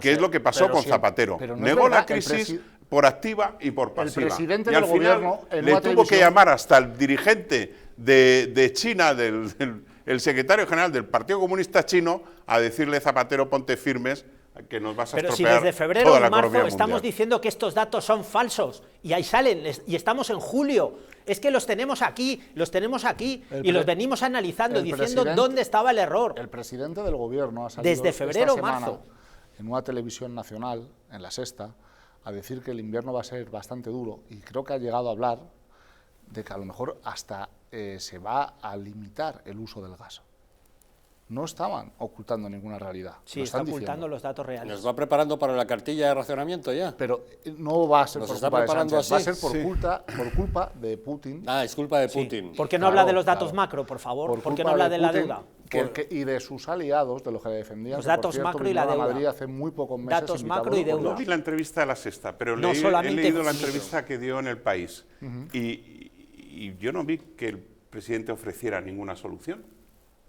que es lo que pasó con Zapatero. Negó la crisis por activa y por pasiva. El presidente y al del final gobierno le tuvo que llamar hasta el dirigente de China, el secretario general del Partido Comunista Chino, a decirle: Zapatero, ponte firmes, que nos vas a estropear. Pero si desde febrero o marzo estamos diciendo que estos datos son falsos, y ahí salen, y estamos en julio. Es que los tenemos aquí, y los venimos analizando, diciendo dónde estaba el error. El presidente del gobierno ha salido desde febrero o marzo en una televisión nacional, en La Sexta, a decir que el invierno va a ser bastante duro, y creo que ha llegado a hablar de que a lo mejor hasta se va a limitar el uso del gas. No estaban ocultando ninguna realidad. Sí, están ocultando los datos reales. ¿Nos va preparando para la cartilla de racionamiento ya? Pero no va a ser por culpa de Sánchez, va a ser por culpa de Putin. Ah, es culpa de Putin. ¿Por qué no habla de los datos macro, por favor? ¿Por qué no habla de la deuda? Y de sus aliados, de los que le defendían. Los datos macro y la deuda. Madrid hace muy pocos meses. Datos macro y deuda. No vi la entrevista de La Sexta, pero no, he leído la entrevista que dio en El País. Y yo no vi que el presidente ofreciera ninguna solución,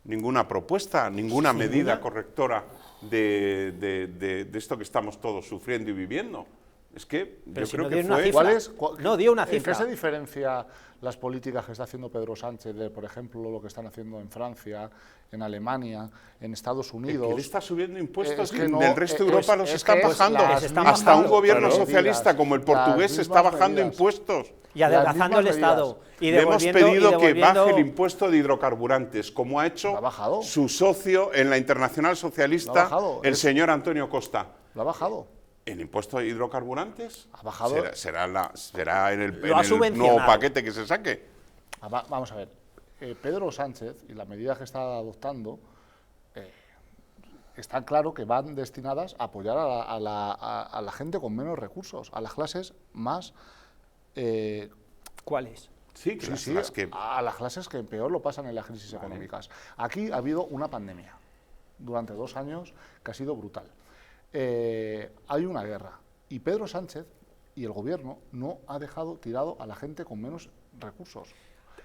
ninguna propuesta, ninguna medida correctora de esto que estamos todos sufriendo y viviendo. Es que pero yo si creo no que fue... No dio una cifra. ¿En qué se diferencia las políticas que está haciendo Pedro Sánchez de, por ejemplo, lo que están haciendo en Francia, en Alemania, en Estados Unidos? Que él está subiendo impuestos que del resto de Europa los está bajando. Hasta un gobierno socialista como el portugués está bajando impuestos. Y adelgazando el Estado. Y le hemos pedido que baje el impuesto de hidrocarburantes, como ha hecho su socio en la Internacional Socialista, el señor Antonio Costa. ¿Lo ha bajado? ¿El impuesto de hidrocarburantes? ¿Ha bajado? Será en el nuevo paquete que se saque. Vamos a ver. Pedro Sánchez y las medidas que está adoptando está claro que van destinadas a apoyar a la gente con menos recursos, a las clases más... ¿Cuáles? Sí, a las clases que peor lo pasan en las crisis económicas. Aquí ha habido una pandemia durante 2 años que ha sido brutal. Hay una guerra y Pedro Sánchez y el gobierno no ha dejado tirado a la gente con menos recursos.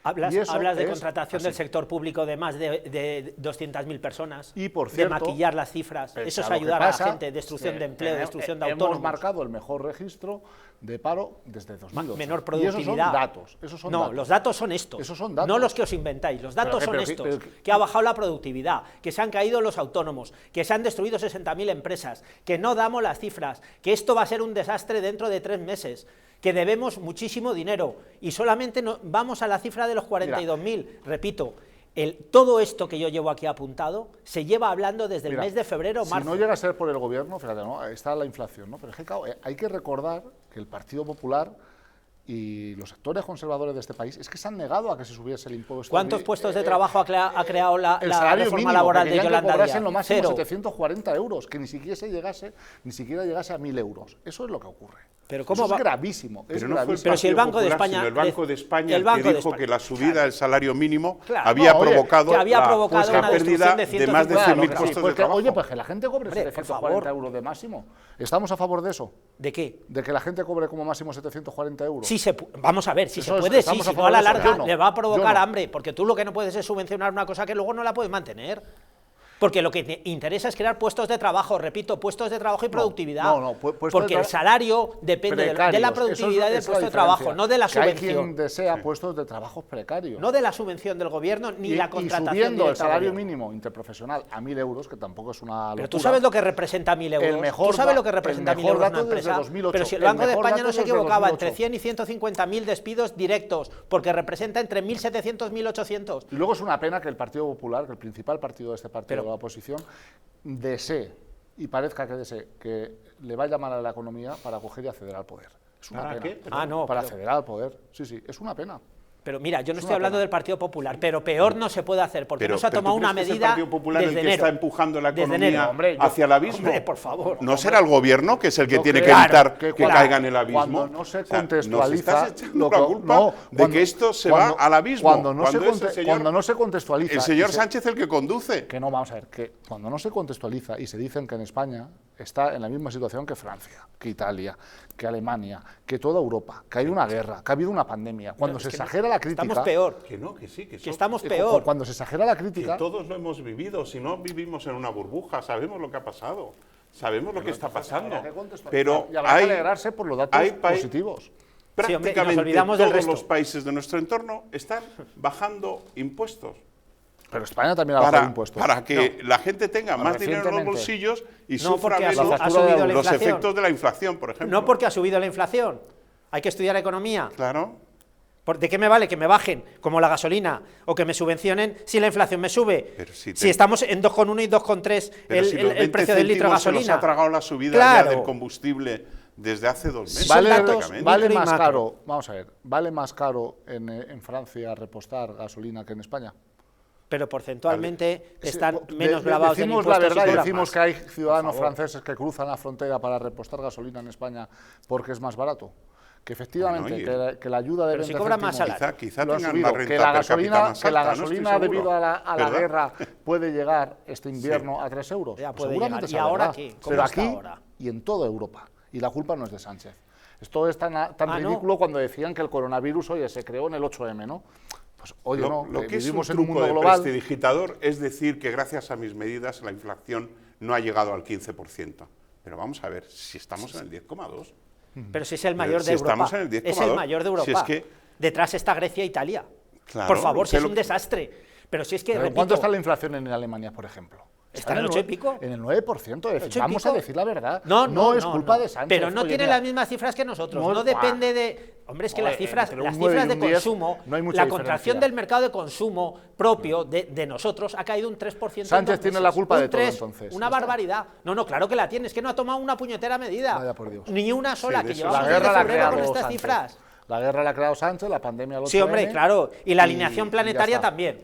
Hablas de contratación del sector público de más de 200.000 personas, y por cierto, de maquillar las cifras. Eso es ayudar a la gente, destrucción de empleo, destrucción de autónomos. Hemos marcado el mejor registro de paro desde 2008. Menor productividad. Y esos son datos. Datos. Los datos son estos. Esos son datos. No los que os inventáis. Los datos son estos. Que ha bajado la productividad, que se han caído los autónomos, que se han destruido 60.000 empresas, que no damos las cifras, que esto va a ser un desastre dentro de 3 meses. Que debemos muchísimo dinero y solamente vamos a la cifra de los 42.000. Repito, todo esto que yo llevo aquí apuntado se lleva hablando desde el mes de febrero o marzo. Si no llega a ser por el gobierno, fíjate, ¿no? Está la inflación, ¿no? Pero es que, claro, hay que recordar que el Partido Popular y los sectores conservadores de este país es que se han negado a que se subiese el impuesto. ¿Cuántos puestos de trabajo ha creado la reforma mínimo, laboral de Yolanda Díaz? En lo máximo 0. 740 euros, que ni siquiera llegase a 1.000 euros. Eso es lo que ocurre. Pero ¿cómo eso es gravísimo. Pero si el Banco de España... Sino el Banco de España que dijo que la subida del salario mínimo había provocado una pérdida de más de 100.000 puestos de trabajo. Oye, pues que la gente cobre 740 euros de máximo. ¿Estamos a favor de eso? ¿De qué? De que la gente cobre como máximo 740 euros. Sí, vamos a ver, si se puede, sí, si no a la larga le va a provocar hambre, porque tú lo que no puedes es subvencionar una cosa que luego no la puedes mantener. Porque lo que te interesa es crear puestos de trabajo, repito, puestos de trabajo y productividad. Porque el salario depende de la productividad y del puesto de trabajo, no de la subvención. Hay quien desea puestos de trabajo precarios. No de la subvención del gobierno ni la contratación. Y subiendo el salario mínimo interprofesional a 1.000 euros, que tampoco es una locura. Pero tú sabes lo que representa 1.000 euros. Tú sabes lo que representa 1.000 euros una empresa. Pero si el Banco de España no se equivocaba, entre 100 y 150.000 despidos directos, porque representa entre 1.700 y 1.800. Y luego es una pena que el Partido Popular, que el principal partido de este partido de la oposición, desee, y parezca que desee, que le vaya mal a la economía para coger y acceder al poder. Es una pena. ¿Qué? Para acceder al poder. Sí, es una pena. Pero mira, yo no estoy hablando del Partido Popular, pero peor no se puede hacer, porque no se ha tomado una medida. ¿Es el Partido Popular el que está empujando la economía hacia el abismo? Hombre, por favor. ¿No será el gobierno que es el que tiene que evitar que caiga en el abismo? Cuando no se contextualiza, nos estás echando la culpa de que esto se va al abismo. Cuando no se contextualiza. El señor Sánchez el que conduce. Que no, vamos a ver, que cuando no se contextualiza y se dicen que en España está en la misma situación que Francia, que Italia, que Alemania, que toda Europa, que hay una guerra, que ha habido una pandemia. Cuando se exagera la crítica... Estamos peor. Que no, que sí, que estamos peor. Cuando se exagera la crítica... Que todos lo hemos vivido, si no vivimos en una burbuja, sabemos lo que ha pasado, sabemos lo que está pasando. Pero hay que alegrarse por los datos positivos. Prácticamente todos los países de nuestro entorno están bajando impuestos. Pero España también ha bajado impuestos. Para que la gente tenga más dinero en los bolsillos y sufra menos los efectos de la inflación, por ejemplo. No porque ha subido la inflación. Hay que estudiar economía. Claro. ¿De qué me vale que me bajen como la gasolina o que me subvencionen si la inflación me sube? Pero si estamos en 2,1 y 2,3 el precio del litro de gasolina. Se nos ha tragado la subida ya del combustible desde hace 2 meses. Vale más caro, vamos a ver, ¿vale más caro en Francia repostar gasolina que en España? Pero porcentualmente están menos gravados en impuestos. Decimos la verdad, decimos que hay ciudadanos franceses que cruzan la frontera para repostar gasolina en España porque es más barato. Que efectivamente, que la ayuda de 20 céntimos quizá tengan la renta per cápita más alta, que la gasolina debido a la guerra puede llegar este invierno a 3 euros. Ya puede seguramente llegar. ¿Y ahora qué? Pero aquí y en toda Europa. Y la culpa no es de Sánchez. Esto es tan ridículo cuando decían que el coronavirus, oye, se creó en el 8M, ¿no? Pues oye, lo que vivimos es en un mundo global. Prestidigitador es decir que gracias a mis medidas la inflación no ha llegado al 15%. Pero vamos a ver, si estamos en el 10,2%. Pero si es el mayor de Europa. Estamos en el 10,2%. Es el mayor de Europa. Si es que, detrás está Grecia e Italia. Claro, por favor, si es un desastre. Pero si es que, repito, ¿cuánto está la inflación en Alemania, por ejemplo? Está en el 8 y pico. En el 9%. Vamos a decir la verdad. No es culpa de Sánchez. Pero no tiene las mismas cifras que nosotros. No depende de... Hombre, es que las cifras de consumo, la contracción del mercado de consumo propio de nosotros ha caído un 3%. Sánchez tiene la culpa de todo, entonces. Una barbaridad. No, claro que la tiene. Es que no ha tomado una puñetera medida. Vaya por Dios. Ni una sola, que llevamos desde febrero con estas cifras. La guerra la ha creado Sánchez, la pandemia lo Sí, hombre, claro. Y la alineación planetaria también.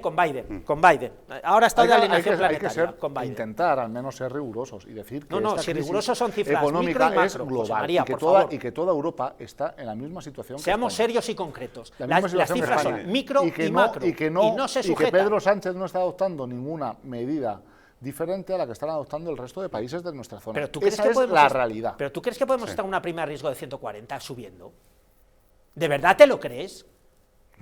Con Biden. Ahora está de alineación planetaria con Biden. Intentar al menos ser rigurosos y decir que esta si rigurosos son cifras económica micro y es macro, global María, y que toda Europa está en la misma situación. Seamos serios y concretos. Las cifras son micro y macro y no se sujetan. Y que Pedro Sánchez no está adoptando ninguna medida diferente a la que están adoptando el resto de países de nuestra zona. Pero ¿tú crees Esa que es podemos la realidad. Pero ¿tú crees que podemos estar en una prima de riesgo de 140 subiendo? ¿De verdad te lo crees?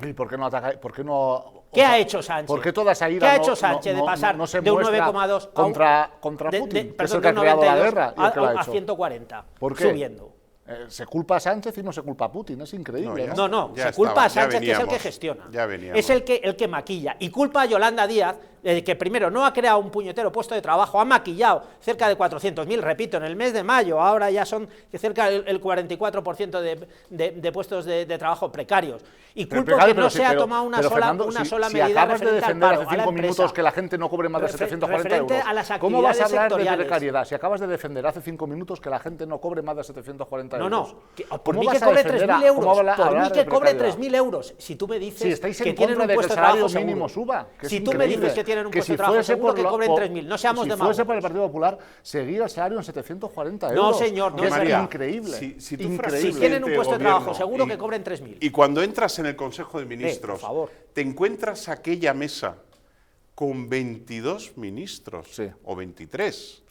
¿Y por qué no ataca? ¿Por qué no? ¿Qué ha hecho Sánchez? ¿Por qué toda esa ira ¿Qué ha hecho Sánchez de pasar de un 9,2 contra Putin, que es el que ha creado la guerra y el que lo ha hecho? A 140, ¿Por qué? subiendo. Se culpa a Sánchez y no se culpa a Putin, es increíble. No, se culpa a Sánchez, que es el que gestiona. Es el que maquilla. Y culpa a Yolanda Díaz, que primero no ha creado un puñetero puesto de trabajo, ha maquillado cerca de 400.000, repito, en el mes de mayo, ahora ya son cerca del 44% de puestos de trabajo precarios. Y culpa que no se ha tomado una sola medida. Si acabas de defender hace 5 minutos que la gente no cobre más de 740 euros, ¿cómo vas a hablar de precariedad? Si acabas de defender hace 5 minutos que la gente no cobre más de 740 euros. Por mí que cobre 3.000 euros. Por mí que cobre 3.000 euros. Si tú me dices que tienen un puesto de trabajo mínimo suba. Si tú me dices que tienen un puesto de trabajo seguro que cobren 3.000, no seamos demagogos. Si fuese por el Partido Popular, seguía el salario en 740 euros. No, señor, no es María, increíble. Si tienen un puesto de trabajo seguro que cobren 3.000. Y cuando entras en el Consejo de Ministros, te encuentras aquella mesa con 22 ministros, o 23,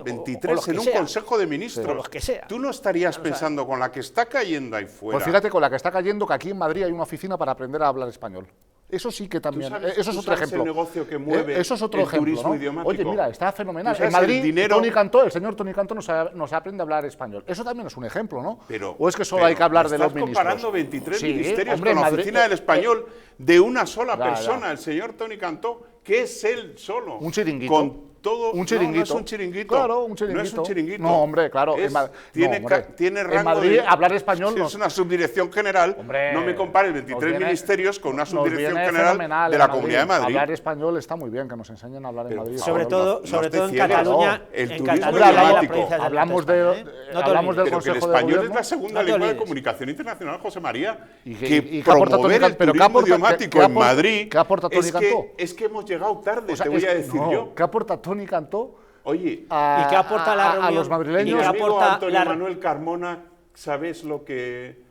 23 en un Consejo de Ministros. O los que sea. Tú no estarías pensando con la que está cayendo ahí fuera. Pues fíjate, con la que está cayendo, que aquí en Madrid hay una oficina para aprender a hablar español. Eso sí que también, eso es otro ejemplo. El negocio que mueve eso es otro ejemplo, turismo idiomático. Oye, mira, está fenomenal. En Madrid, el señor Toni Cantó nos aprende a hablar español. Eso también es un ejemplo, ¿no? ¿O es que solo hay que hablar de los ministros? Estás comparando 23 ministerios con la oficina del español de una sola persona, el señor Toni Cantó, que es él solo. Un chiringuito. Con todo, un chiringuito. No es un chiringuito. Claro, un chiringuito. No es un chiringuito. No, hombre, claro. Tiene rango en Madrid, hablar español es una subdirección general. Hombre, no me compares 23 ministerios con una subdirección general de la Comunidad de Madrid. Hablar español está muy bien, que nos enseñen a hablar en Madrid. Sobre todo en Cataluña. El turismo idiomático. Hablamos del Consejo de Gobierno. El español es la segunda lengua de comunicación internacional, José María. ¿Y promover el turismo idiomático en Madrid. ¿Qué aporta Toni Cantó? Es que hemos llegado tarde, te voy a decir yo. ¿Qué aporta Toni Cantó? Oye, ¿y qué aporta la reunión? A los madrileños? Mi amigo Antonio Manuel Carmona, ¿sabes lo que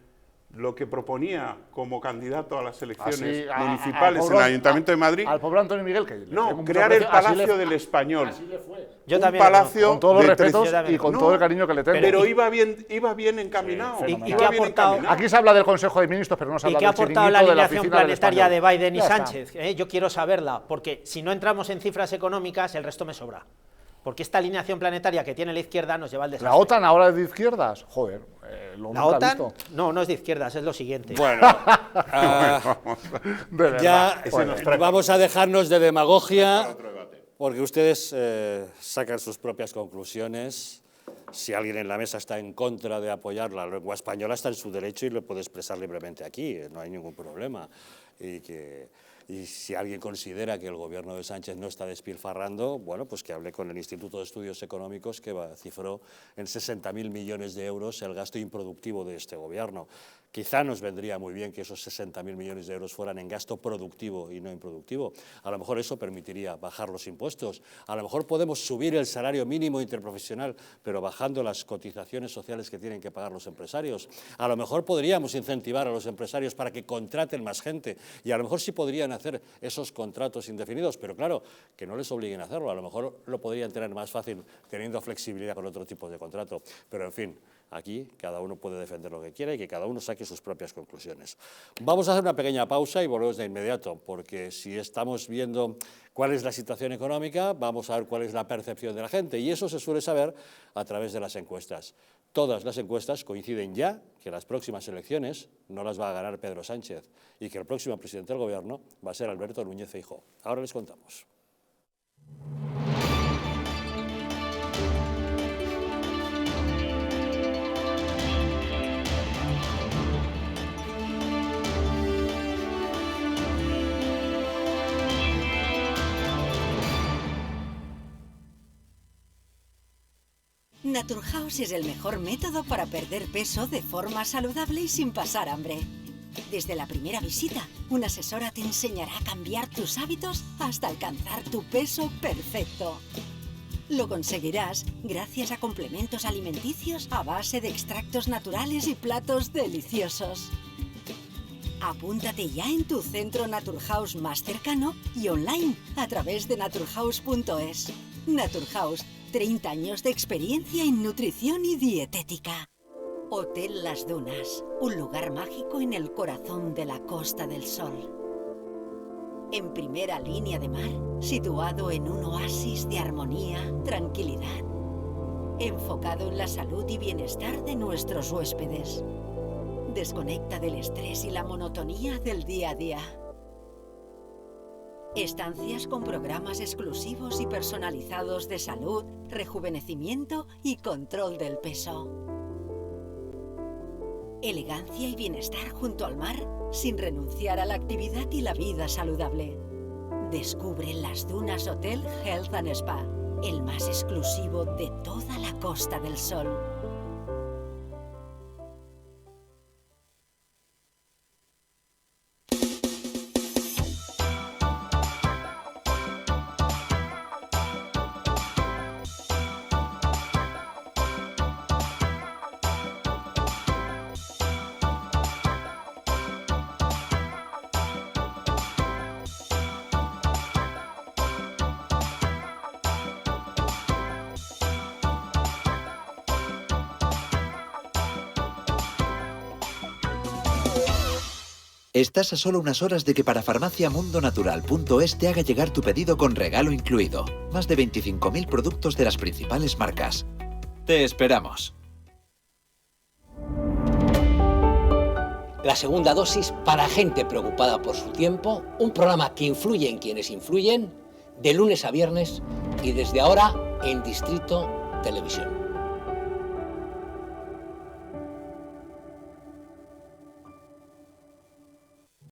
proponía como candidato a las elecciones municipales en el Ayuntamiento de Madrid? Al pobre Antonio Miguel, que no, crear el Palacio del Español. Así le fue. Yo un también, palacio con todos los respetos y con todo el cariño que le tengo. Pero iba bien encaminado. ¿Y qué ha aportado? Aquí se habla del Consejo de Ministros, pero no se habla del chiringuito, ¿Y qué ha aportado la alineación planetaria de Biden Biden y Sánchez? Yo quiero saberla, porque si no entramos en cifras económicas, el resto me sobra. Porque esta alineación planetaria que tiene la izquierda nos lleva al desastre. ¿La OTAN ahora es de izquierdas? Joder, ¿La OTAN? No es de izquierdas, es lo siguiente. Bueno, vamos a dejarnos de demagogia, porque ustedes sacan sus propias conclusiones. Si alguien en la mesa está en contra de apoyar la lengua española, está en su derecho y lo puede expresar libremente aquí, no hay ningún problema. Y si alguien considera que el gobierno de Sánchez no está despilfarrando, bueno, pues que hable con el Instituto de Estudios Económicos, que cifró en 60.000 millones de euros el gasto improductivo de este gobierno. Quizá nos vendría muy bien que esos 60.000 millones de euros fueran en gasto productivo y no improductivo. A lo mejor eso permitiría bajar los impuestos. A lo mejor podemos subir el salario mínimo interprofesional, pero bajando las cotizaciones sociales que tienen que pagar los empresarios. A lo mejor podríamos incentivar a los empresarios para que contraten más gente, y a lo mejor sí podrían hacer esos contratos indefinidos, pero claro, que no les obliguen a hacerlo. A lo mejor lo podrían tener más fácil teniendo flexibilidad con otro tipo de contrato. Pero en fin, aquí cada uno puede defender lo que quiera y que cada uno saque sus propias conclusiones. Vamos a hacer una pequeña pausa y volvemos de inmediato, porque si estamos viendo cuál es la situación económica, vamos a ver cuál es la percepción de la gente, y eso se suele saber a través de las encuestas. Todas las encuestas coinciden ya que las próximas elecciones no las va a ganar Pedro Sánchez y que el próximo presidente del gobierno va a ser Alberto Núñez Feijóo. Ahora les contamos. Naturhaus es el mejor método para perder peso de forma saludable y sin pasar hambre. Desde la primera visita, una asesora te enseñará a cambiar tus hábitos hasta alcanzar tu peso perfecto. Lo conseguirás gracias a complementos alimenticios a base de extractos naturales y platos deliciosos. Apúntate ya en tu centro Naturhaus más cercano y online a través de naturhaus.es. Naturhaus, 30 años de experiencia en nutrición y dietética. Hotel Las Dunas, un lugar mágico en el corazón de la Costa del Sol. En primera línea de mar, situado en un oasis de armonía, tranquilidad, enfocado en la salud y bienestar de nuestros huéspedes. Desconecta del estrés y la monotonía del día a día. Estancias con programas exclusivos y personalizados de salud, rejuvenecimiento y control del peso. Elegancia y bienestar junto al mar, sin renunciar a la actividad y la vida saludable. Descubre Las Dunas Hotel Health and Spa, el más exclusivo de toda la Costa del Sol. Estás a solo unas horas de que parafarmaciamundonatural.es te haga llegar tu pedido con regalo incluido. Más de 25.000 productos de las principales marcas. Te esperamos. La segunda dosis para gente preocupada por su tiempo, un programa que influye en quienes influyen, de lunes a viernes y desde ahora en Distrito Televisión.